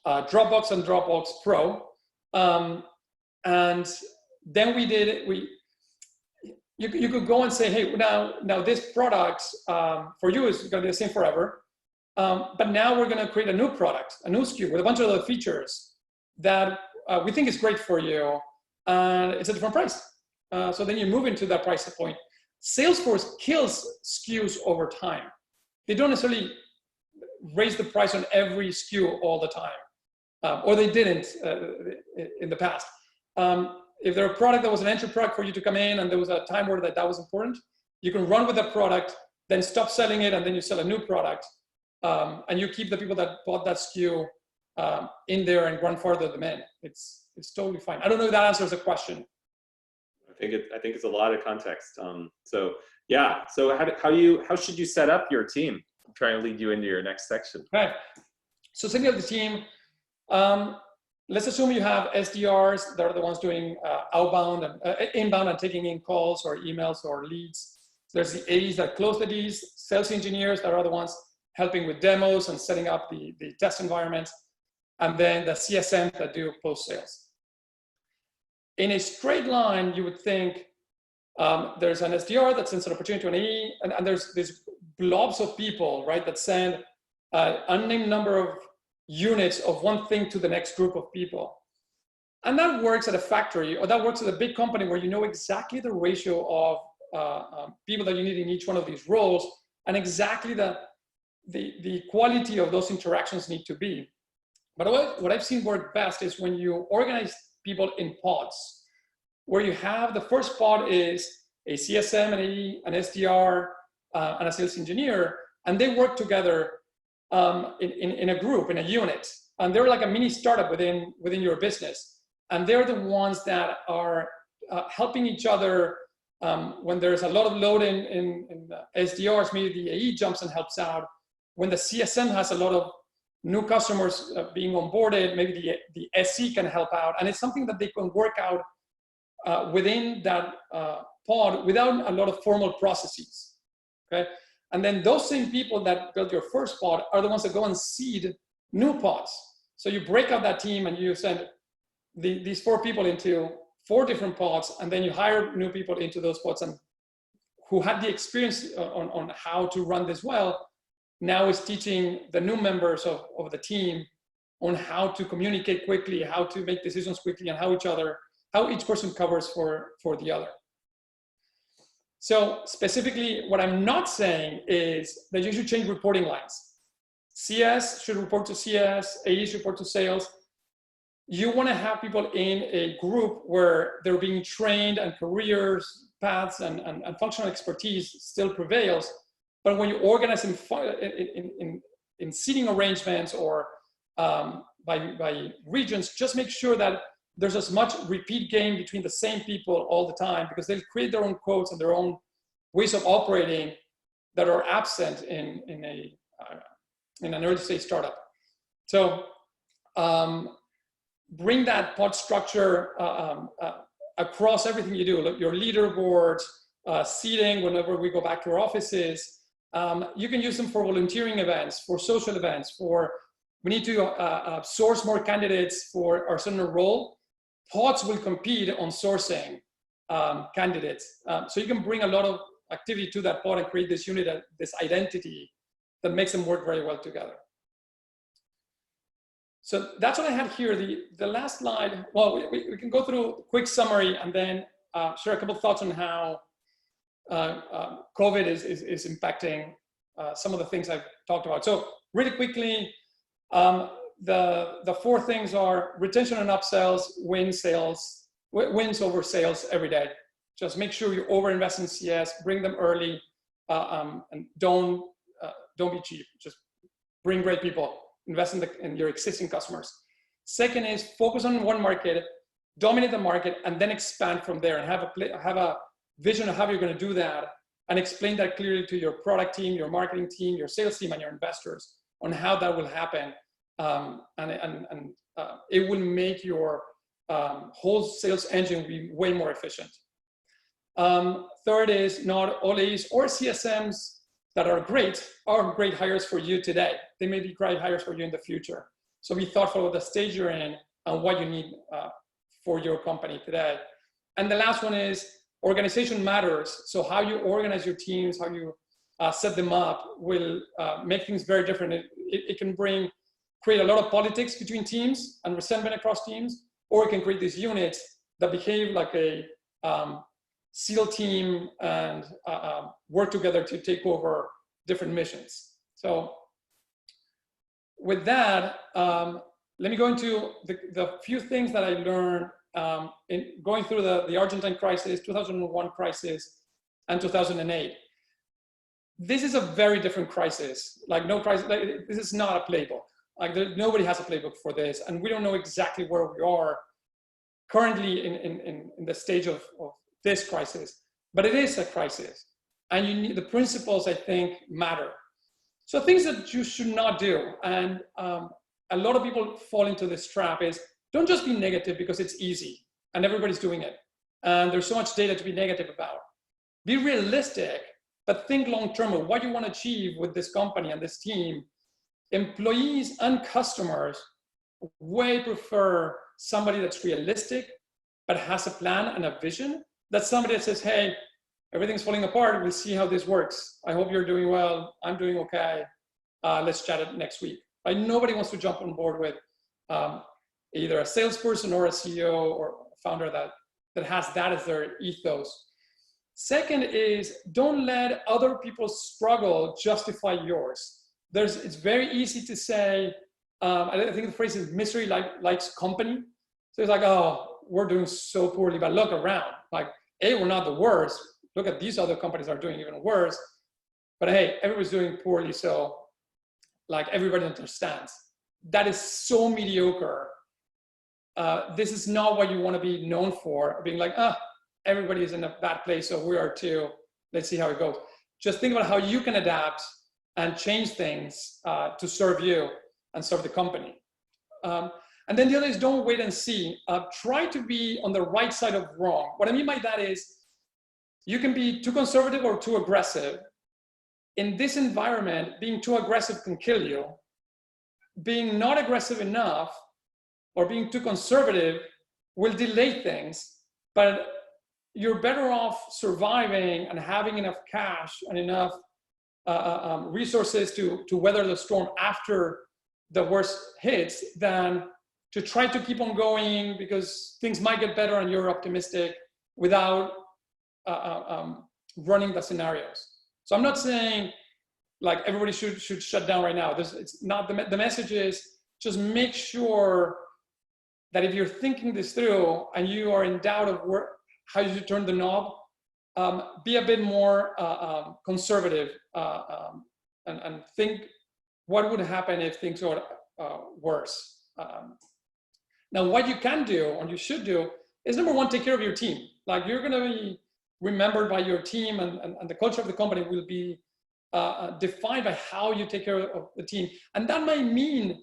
Dropbox and Dropbox Pro. And then you could go and say, hey, now this product for you is going to be the same forever. But now we're going to create a new product, a new SKU with a bunch of other features that we think is great for you. And it's a different price. So then you move into that price point. Salesforce kills SKUs over time. They don't necessarily raise the price on every SKU all the time, or they didn't in the past. If there's a product that was an entry product for you to come in, and there was a time where that was important, you can run with that product, then stop selling it, and then you sell a new product. and you keep the people that bought that SKU in there and grandfather them in. It's totally fine. I don't know if that answers the question. I think it's a lot of context. So yeah. So how should you set up your team? I'm trying to lead you into your next section. Right. So setting up the team. Let's assume you have SDRs that are the ones doing outbound and inbound and taking in calls or emails or leads. There's the AEs that close the deals, sales engineers that are the ones helping with demos and setting up the test environments, and then the CSMs that do post-sales. In a straight line, you would think there's an SDR that sends an opportunity to an AE, and there's blobs of people, right, that send an unnamed number of units of one thing to the next group of people. And that works at a factory, or that works at a big company where you know exactly the ratio of people that you need in each one of these roles, and exactly the quality of those interactions need to be. But what I've seen work best is when you organize people in pods, where you have the first pod is a CSM, an AE, an SDR, and a sales engineer, and they work together in a group, in a unit, and they're like a mini startup within your business, and they're the ones that are helping each other when there's a lot of load in the SDRs. Maybe the AE jumps and helps out. When the CSM has a lot of new customers being onboarded, maybe the SC can help out, and it's something that they can work out within that pod without a lot of formal processes. Okay. And then those same people that built your first pod are the ones that go and seed new pods. So you break up that team and you send these 4 people into 4 different pods, and then you hire new people into those pods, and who had the experience on how to run this well, now is teaching the new members of the team on how to communicate quickly, how to make decisions quickly, and how each person covers for the other. So specifically, what I'm not saying is that you should change reporting lines. CS should report to CS, AE should report to sales. You want to have people in a group where they're being trained and careers, paths, and functional expertise still prevails. But when you organize in seating arrangements or by regions, just make sure that there's as much repeat gain between the same people all the time, because they'll create their own quotes and their own ways of operating that are absent in an early stage startup. So bring that pod structure across everything you do. Look, your leaderboards, seating whenever we go back to our offices. You can use them for volunteering events, for social events, we need to source more candidates for our certain role. Pods will compete on sourcing candidates. So you can bring a lot of activity to that pod and create this unit, this identity that makes them work very well together. So that's what I had here. The last slide, well, we can go through a quick summary and then share a couple of thoughts on how COVID is impacting some of the things I've talked about. So really quickly, the 4 things are retention and upsells, wins over sales every day. Just make sure you overinvest in CS, bring them early, and don't be cheap. Just bring great people, invest in your existing customers. Second is focus on one market, dominate the market, and then expand from there, and have a vision of how you're going to do that, and explain that clearly to your product team, your marketing team, your sales team, and your investors on how that will happen. It will make your whole sales engine be way more efficient. Third is not all AEs or CSMs that are great hires for you today. They may be great hires for you in the future. So be thoughtful of the stage you're in and what you need for your company today. And the last one is organization matters. So how you organize your teams, how you set them up will make things very different. It can create a lot of politics between teams and resentment across teams, or it can create these units that behave like a SEAL team and work together to take over different missions. So with that, let me go into the few things that I learned in going through the Argentine crisis, 2001 crisis, and 2008. this is a very different crisis. Like no crisis, like, this is not a playbook. Like nobody has a playbook for this, and we don't know exactly where we are currently in the stage of this crisis. But it is a crisis, and you need the principles, I think, matter. So things that you should not do, and a lot of people fall into this trap is don't just be negative because it's easy and everybody's doing it, and there's so much data to be negative about. Be realistic, but think long-term of what you want to achieve with this company and this team. Employees and customers way prefer somebody that's realistic, but has a plan and a vision. That's somebody that says, hey, everything's falling apart. We'll see how this works. I hope you're doing well. I'm doing okay. Let's chat it next week. Right? Nobody wants to jump on board with either a salesperson or a CEO or a founder that has that as their ethos. Second is don't let other people's struggle justify yours. It's very easy to say, I think the phrase is misery likes company. So it's like, oh, we're doing so poorly, but look around. Like, A, we're not the worst. Look at these other companies are doing even worse. But hey, everybody's doing poorly, so like everybody understands. That is so mediocre. This is not what you want to be known for, being like, everybody is in a bad place, so we are too. Let's see how it goes. Just think about how you can adapt and change things to serve you and serve the company. And then the other is don't wait and see. Try to be on the right side of wrong. What I mean by that is you can be too conservative or too aggressive. In this environment, being too aggressive can kill you. Being not aggressive enough or being too conservative will delay things, but you're better off surviving and having enough cash and enough resources to weather the storm after the worst hits than to try to keep on going because things might get better and you're optimistic without running the scenarios. So I'm not saying like everybody should shut down right now. It's not the message is just make sure that if you're thinking this through and you are in doubt of how you should turn the knob, be a bit more conservative and think what would happen if things got worse. Now, what you can do and you should do is number one, take care of your team. Like you're going to be remembered by your team, and the culture of the company will be defined by how you take care of the team. And that might mean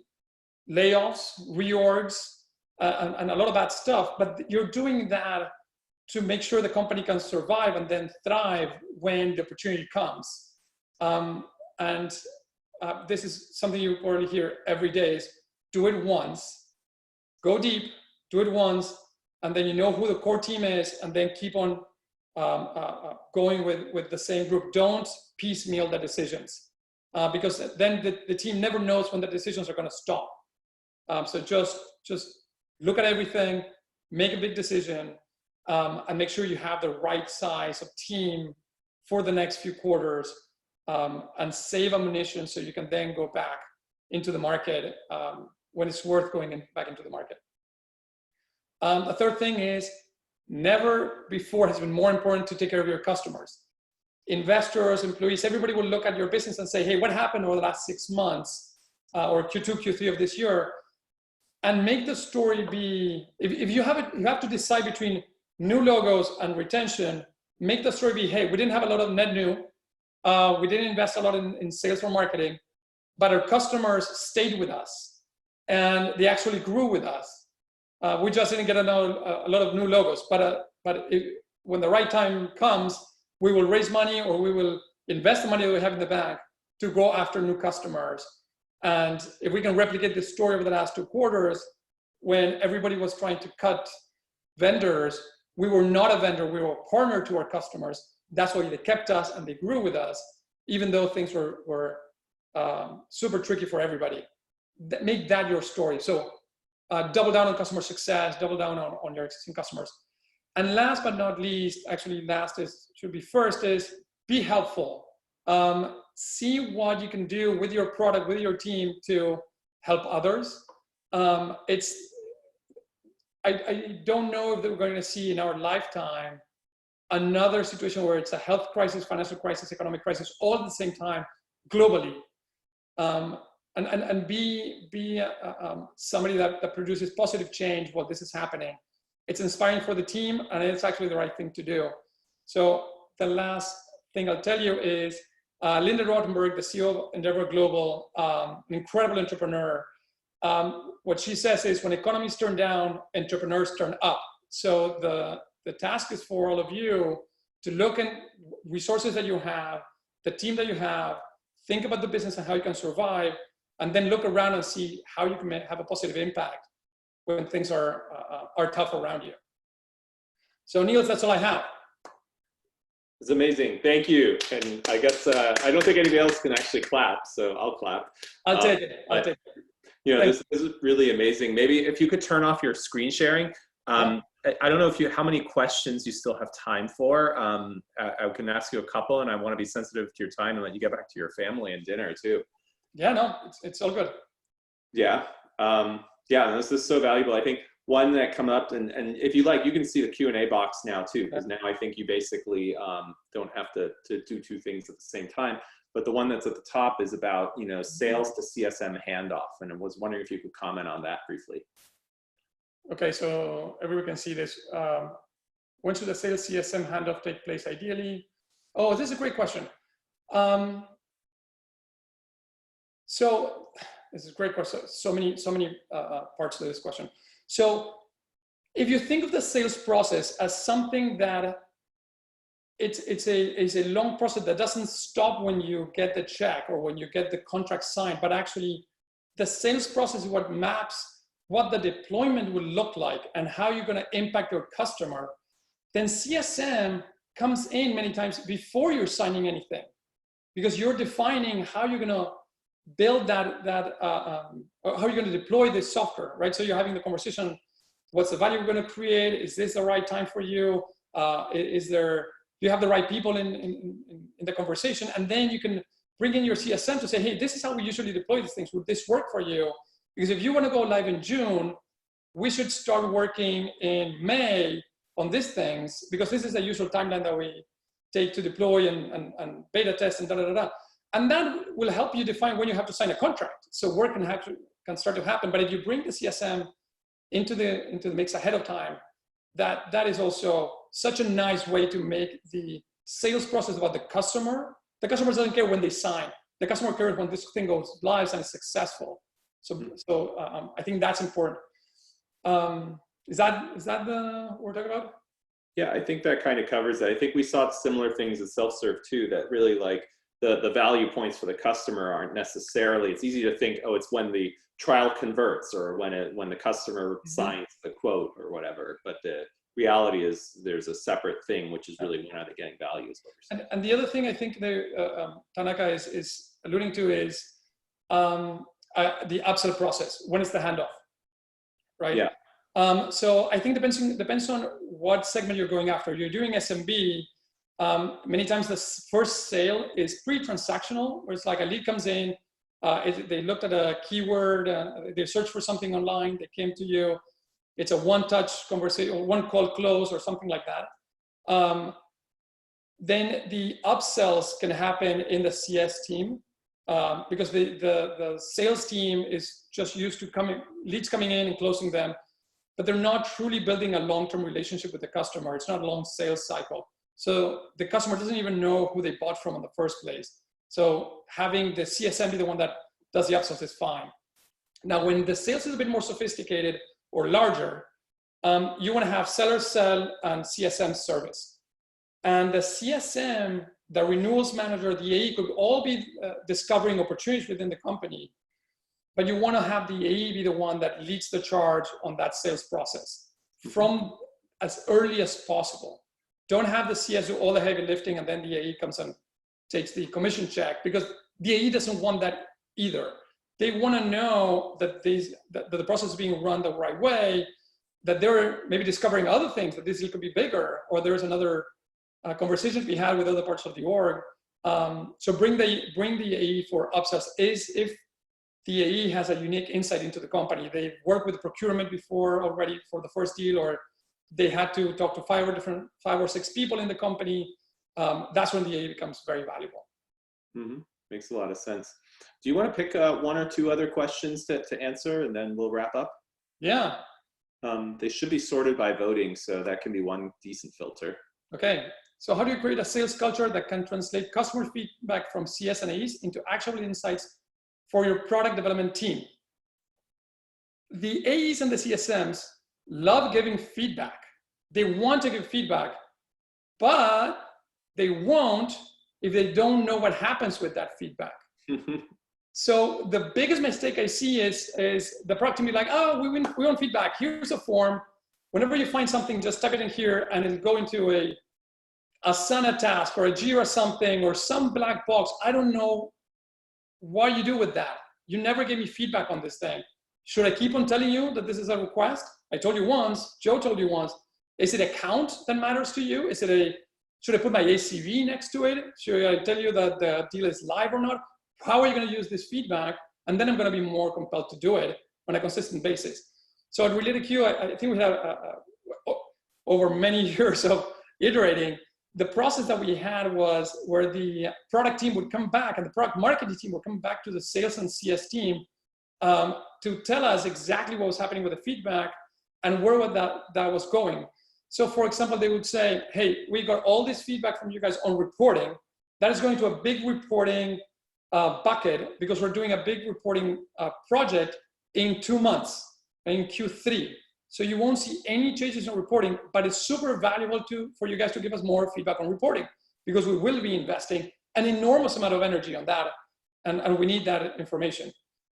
layoffs, reorgs, and a lot of that stuff, but you're doing that to make sure the company can survive and then thrive when the opportunity comes. This is something you probably hear every day is do it once, go deep, do it once, and then you know who the core team is, and then keep on going with the same group. Don't piecemeal the decisions because then the team never knows when the decisions are going to stop. So just look at everything, make a big decision, and make sure you have the right size of team for the next few quarters, and save ammunition so you can then go back into the market when it's worth going back into the market. The third thing is never before has been more important to take care of your customers. Investors, employees, everybody will look at your business and say, hey, what happened over the last 6 months or Q2, Q3 of this year? And make the story be, if you have it, you have to decide between new logos and retention. Make the story be, hey, we didn't have a lot of net new. We didn't invest a lot in sales or marketing, but our customers stayed with us and they actually grew with us. We just didn't get a lot of new logos, but when the right time comes, we will raise money or we will invest the money that we have in the bank to go after new customers. And if we can replicate this story over the last 2 quarters, when everybody was trying to cut vendors, we were not a vendor, we were a partner to our customers. That's why they kept us and they grew with us, even though things were super tricky for everybody. Make that your story. So double down on customer success, double down on your existing customers. And last but not least, actually last should be first, is be helpful. See what you can do with your product, with your team to help others. I don't know if we're going to see in our lifetime another situation where it's a health crisis, financial crisis, economic crisis, all at the same time, globally. And be somebody that produces positive change while this is happening. It's inspiring for the team, and it's actually the right thing to do. So the last thing I'll tell you is Linda Rottenberg, the CEO of Endeavor Global, an incredible entrepreneur. What she says is, when economies turn down, entrepreneurs turn up. So the task is for all of you to look at resources that you have, the team that you have, think about the business and how you can survive, and then look around and see how you can have a positive impact when things are tough around you. So Niels, that's all I have. It's amazing. Thank you. And I guess I don't think anybody else can actually clap, so I'll clap. I'll take it. I'll take it. You know, this is really amazing. Maybe if you could turn off your screen sharing. I don't know how many questions you still have time for. I can ask you a couple, and I want to be sensitive to your time and let you get back to your family and dinner too. Yeah, no, it's all good. Yeah. Yeah, this is so valuable. I think one that come up, and if you like, you can see the Q&A box now too, because now I think you basically don't have to do two things at the same time. But the one that's at the top is about, you know, sales to CSM handoff, and I was wondering if you could comment on that briefly. Okay, so everyone can see this. When should the sales CSM handoff take place ideally? Oh, this is a great question. So this is a great question. So many parts to this question. So if you think of the sales process as something that it's a long process that doesn't stop when you get the check or when you get the contract signed, but actually the sales process is what maps what the deployment will look like and how you're going to impact your customer, then CSM comes in many times before you're signing anything, because you're defining how you're going to build how you're going to deploy this software, right? So you're having the conversation, what's the value we're going to create? Is this the right time for you? Do you have the right people in the conversation? And then you can bring in your CSM to say, hey, this is how we usually deploy these things. Would this work for you? Because if you want to go live in June, we should start working in May on these things, because this is the usual timeline that we take to deploy and beta test and da-da-da-da. And that will help you define when you have to sign a contract. So work can start to happen. But if you bring the CSM into the mix ahead of time, that is also such a nice way to make the sales process about the customer. The customer doesn't care when they sign. The customer cares when this thing goes live and is successful. So I think that's important. Is that what we're talking about? Yeah, I think that kind of covers it. I think we saw similar things in self-serve too, that really like the value points for the customer aren't necessarily, it's easy to think, oh, it's when the trial converts or when the customer signs the quote or whatever. But the reality is there's a separate thing, which is really when are they getting value is what we're saying. And the other thing I think Tanaka is alluding to is the upsell process. When is the handoff, right? Yeah. So I think depends on what segment you're going after. You're doing SMB. Many times the first sale is pre-transactional, where it's like a lead comes in, they looked at a keyword, they searched for something online, they came to you. It's a one-touch conversation, one call close or something like that. Then the upsells can happen in the CS team. Because the sales team is just used to leads coming in and closing them, but they're not truly building a long-term relationship with the customer. It's not a long sales cycle. So the customer doesn't even know who they bought from in the first place. So having the CSM be the one that does the upsells is fine. Now, when the sales is a bit more sophisticated or larger, you want to have seller sell and CSM service. And the CSM, the renewals manager, the AE could all be discovering opportunities within the company, but you want to have the AE be the one that leads the charge on that sales process from as early as possible. Don't have the CS do all the heavy lifting and then the AE comes and takes the commission check, because the AE doesn't want that either. They want to know that the process is being run the right way, that they're maybe discovering other things, that this deal could be bigger, or there's another conversations we had with other parts of the org. So bring the AE for upsells is if the AE has a unique insight into the company. They've worked with procurement before already for the first deal, or they had to talk to five or six people in the company, that's when the AA becomes very valuable. Mm-hmm. Makes a lot of sense. Do you want to pick one or two other questions to answer, and then we'll wrap up? Yeah. They should be sorted by voting, so that can be one decent filter. Okay. So how do you create a sales culture that can translate customer feedback from CS and AEs into actionable insights for your product development team? The AEs and the CSMs love giving feedback. They want to give feedback, but they won't if they don't know what happens with that feedback. So the biggest mistake I see is the product team be like, oh, we want feedback. Here's a form. Whenever you find something, just type it in here and it'll go into a Asana task or a Jira something or some black box. I don't know what you do with that. You never gave me feedback on this thing. Should I keep on telling you that this is a request? I told you once, Joe told you once. Is it a count that matters to you? Should I put my ACV next to it? Should I tell you that the deal is live or not? How are you going to use this feedback? And then I'm going to be more compelled to do it on a consistent basis. So at Related Q, I think we have over many years of iterating. The process that we had was where the product team would come back and the product marketing team would come back to the sales and CS team to tell us exactly what was happening with the feedback and where that was going. So for example, they would say, hey, we got all this feedback from you guys on reporting. That is going to a big reporting bucket because we're doing a big reporting project in 2 months, in Q3. So you won't see any changes in reporting, but it's super valuable for you guys to give us more feedback on reporting because we will be investing an enormous amount of energy on that and we need that information.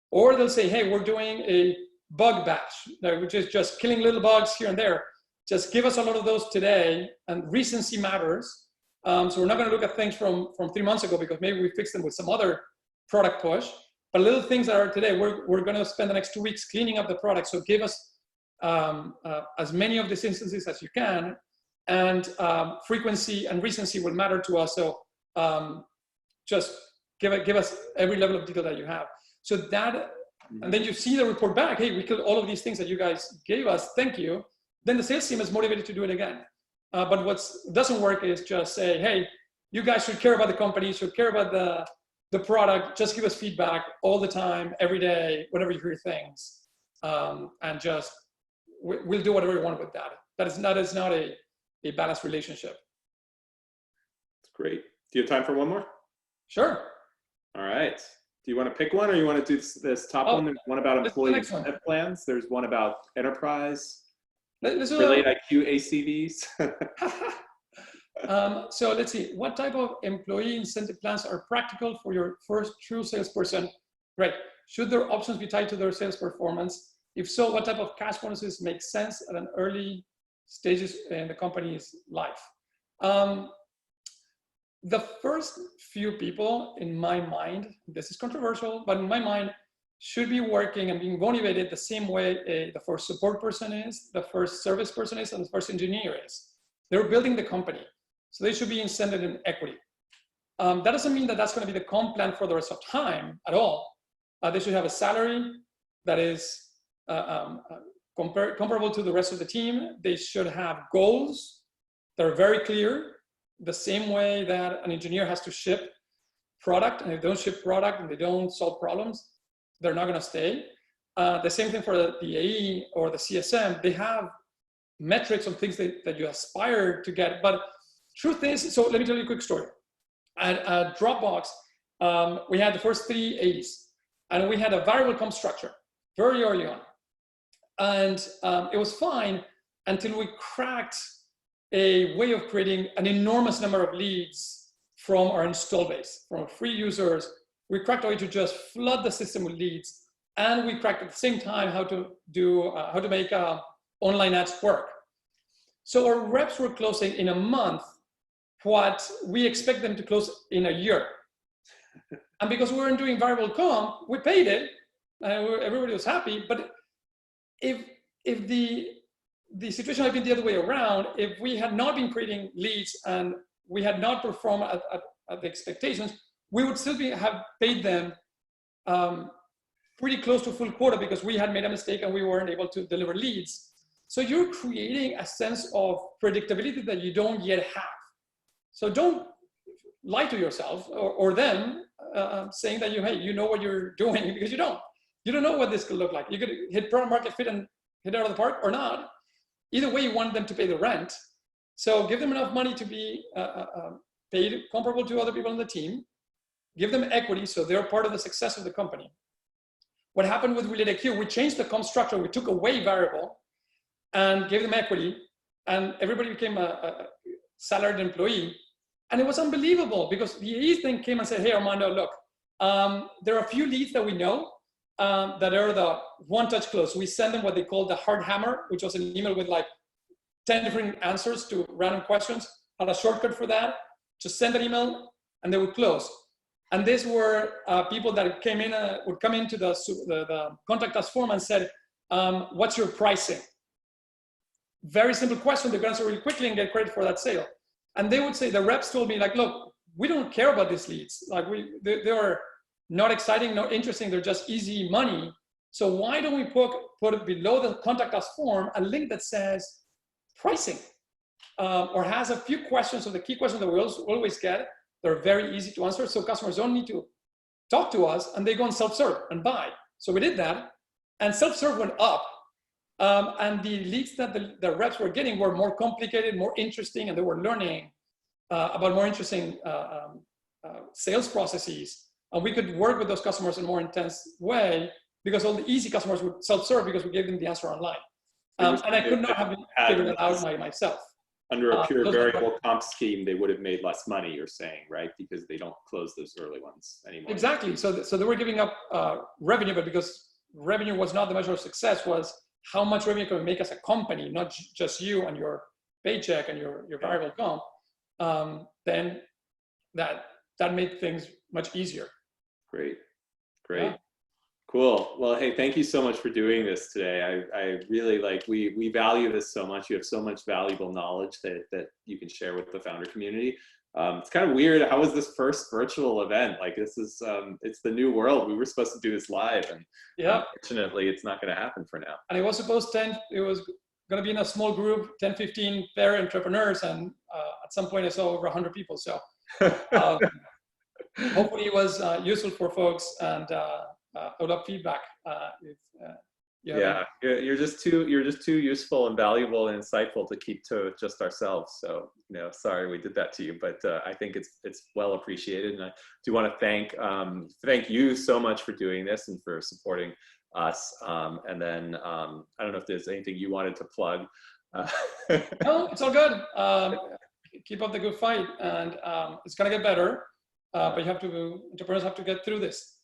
Or they'll say, hey, we're doing a bug bash, which is just killing little bugs here and there. Just give us a lot of those today, and recency matters. So we're not going to look at things from 3 months ago because maybe we fixed them with some other product push. But little things that are today, we're going to spend the next 2 weeks cleaning up the product. So give us as many of these instances as you can, and frequency and recency will matter to us. So just give us every level of detail that you have. So that, and then you see the report back. Hey, we killed all of these things that you guys gave us. Thank you. Then the sales team is motivated to do it again. But what doesn't work is just say, hey, you guys should care about the company, should care about the product. Just give us feedback all the time, every day, whenever you hear things, and just we'll do whatever we want with that. That is not a balanced relationship. That's great. Do you have time for one more? Sure. All right. Do you want to pick one, or you want to do this top one? There's one about employee incentive plans. There's one about enterprise. Relate IQ ACVs. So let's see. What type of employee incentive plans are practical for your first true salesperson? Right. Should their options be tied to their sales performance? If so, what type of cash bonuses make sense at an early stages in the company's life? The first few people, in my mind, this is controversial, but in my mind, should be working and being motivated the same way the first support person is, the first service person is, and the first engineer is. They're building the company, so they should be incented in equity. That doesn't mean that that's going to be the comp plan for the rest of time at all. They should have a salary that is comparable to the rest of the team. They should have goals that are very clear, the same way that an engineer has to ship product, and if they don't ship product and they don't solve problems, they're not going to stay. The same thing for the AE or the CSM. They have metrics on things that you aspire to get. But truth is, so let me tell you a quick story. At Dropbox, we had the first 3 A's, and we had a variable comp structure very early on. And it was fine until we cracked a way of creating an enormous number of leads from our install base, from free users. We cracked a way to just flood the system with leads, and we cracked at the same time how to make online ads work. So our reps were closing in a month what we expect them to close in a year. And because we weren't doing variable comp, we paid it, everybody was happy. But if the situation had been the other way around, if we had not been creating leads and we had not performed at the expectations, we would still have paid them pretty close to full quota because we had made a mistake and we weren't able to deliver leads. So you're creating a sense of predictability that you don't yet have. So don't lie to yourself or them saying that hey, you know what you're doing, because you don't. You don't know what this could look like. You could hit product market fit and hit it out of the park or not. Either way, you want them to pay the rent. So give them enough money to be paid comparable to other people on the team. Give them equity so they're part of the success of the company. What happened with RelateIQ, we changed the comp structure. We took away variable and gave them equity, and everybody became a salaried employee. And it was unbelievable because the AE then came and said, hey, Armando, look, there are a few leads that we know that are the one-touch close. We send them what they call the hard hammer, which was an email with like 10 different answers to random questions. Had a shortcut for that. Just send an email and they would close. And these were people that came in, would come into the contact us form and said, what's your pricing? Very simple question. They could answer really quickly and get credit for that sale. And they would say, the reps told me like, look, we don't care about these leads. Like they are not exciting, not interesting. They're just easy money. So why don't we put it below the contact us form a link that says pricing or has a few questions. So the key questions that we always get, they're very easy to answer. So customers don't need to talk to us and they go and self-serve and buy. So we did that and self-serve went up. And the leads that the reps were getting were more complicated, more interesting, and they were learning about more interesting sales processes. And we could work with those customers in a more intense way because all the easy customers would self-serve because we gave them the answer online. And I could not have figured it out myself. Under a pure variable comp scheme, they would have made less money, you're saying, right? Because they don't close those early ones anymore. Exactly. So they were giving up revenue, but because revenue was not the measure of success, was how much revenue can we make as a company, not just you and your paycheck and your variable comp, then that made things much easier. Great. Yeah. Cool. Well, hey, thank you so much for doing this today. I really we value this so much. You have so much valuable knowledge that you can share with the founder community. It's kind of weird. How was this first virtual event? Like this is, it's the new world. We were supposed to do this live and unfortunately it's not going to happen for now. And it was it was going to be in a small group, 10, 15 pair entrepreneurs. And at some point I saw over 100 people. So hopefully it was useful for folks and I would love feedback. You're just too useful and valuable and insightful to keep to just ourselves. So sorry we did that to you, but I think it's well appreciated, and I do want to thank you so much for doing this and for supporting us. And then I don't know if there's anything you wanted to plug. No, it's all good. Keep up the good fight, and it's gonna get better. But entrepreneurs have to get through this.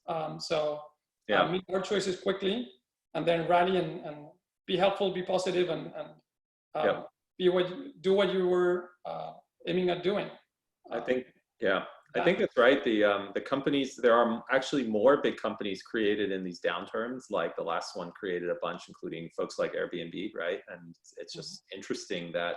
Make our choices quickly, and then rally and be helpful, be positive, and do what you were aiming at doing. I think that's right. The companies, there are actually more big companies created in these downturns. Like the last one created a bunch, including folks like Airbnb, right? And it's just interesting that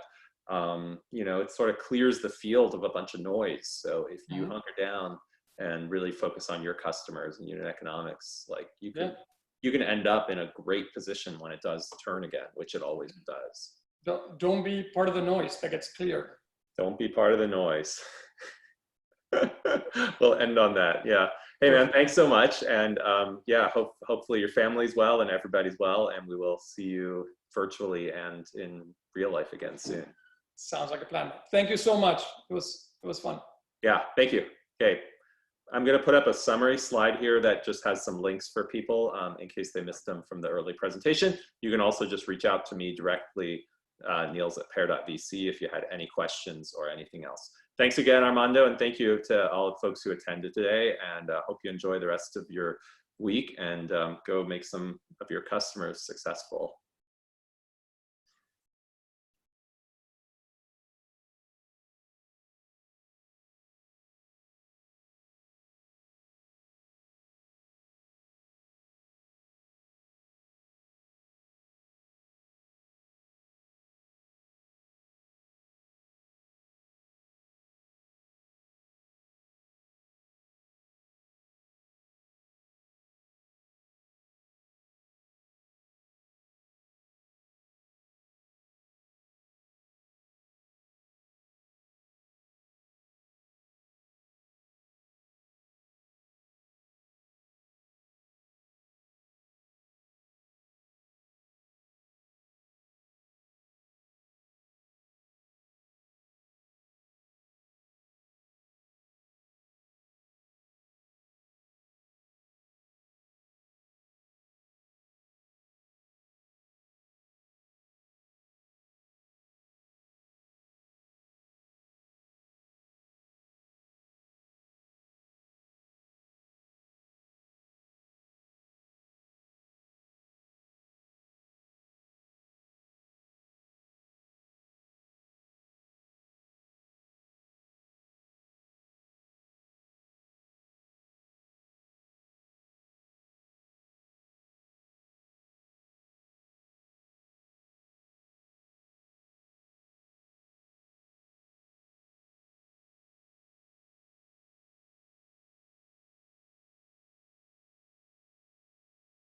it sort of clears the field of a bunch of noise. So if you hunker down and really focus on your customers and unit economics, like you can end up in a great position when it does turn again, which it always does. Don't be part of the noise that gets cleared. Don't be part of the noise. We'll end on that. Yeah. Hey man, thanks so much. And hopefully your family's well and everybody's well, and we will see you virtually and in real life again soon. Sounds like a plan. Thank you so much. It was fun. Yeah, thank you. Okay. I'm going to put up a summary slide here that just has some links for people in case they missed them from the early presentation. You can also just reach out to me directly, Niels at pear.vc, if you had any questions or anything else. Thanks again, Armando, and thank you to all the folks who attended today, and hope you enjoy the rest of your week and go make some of your customers successful.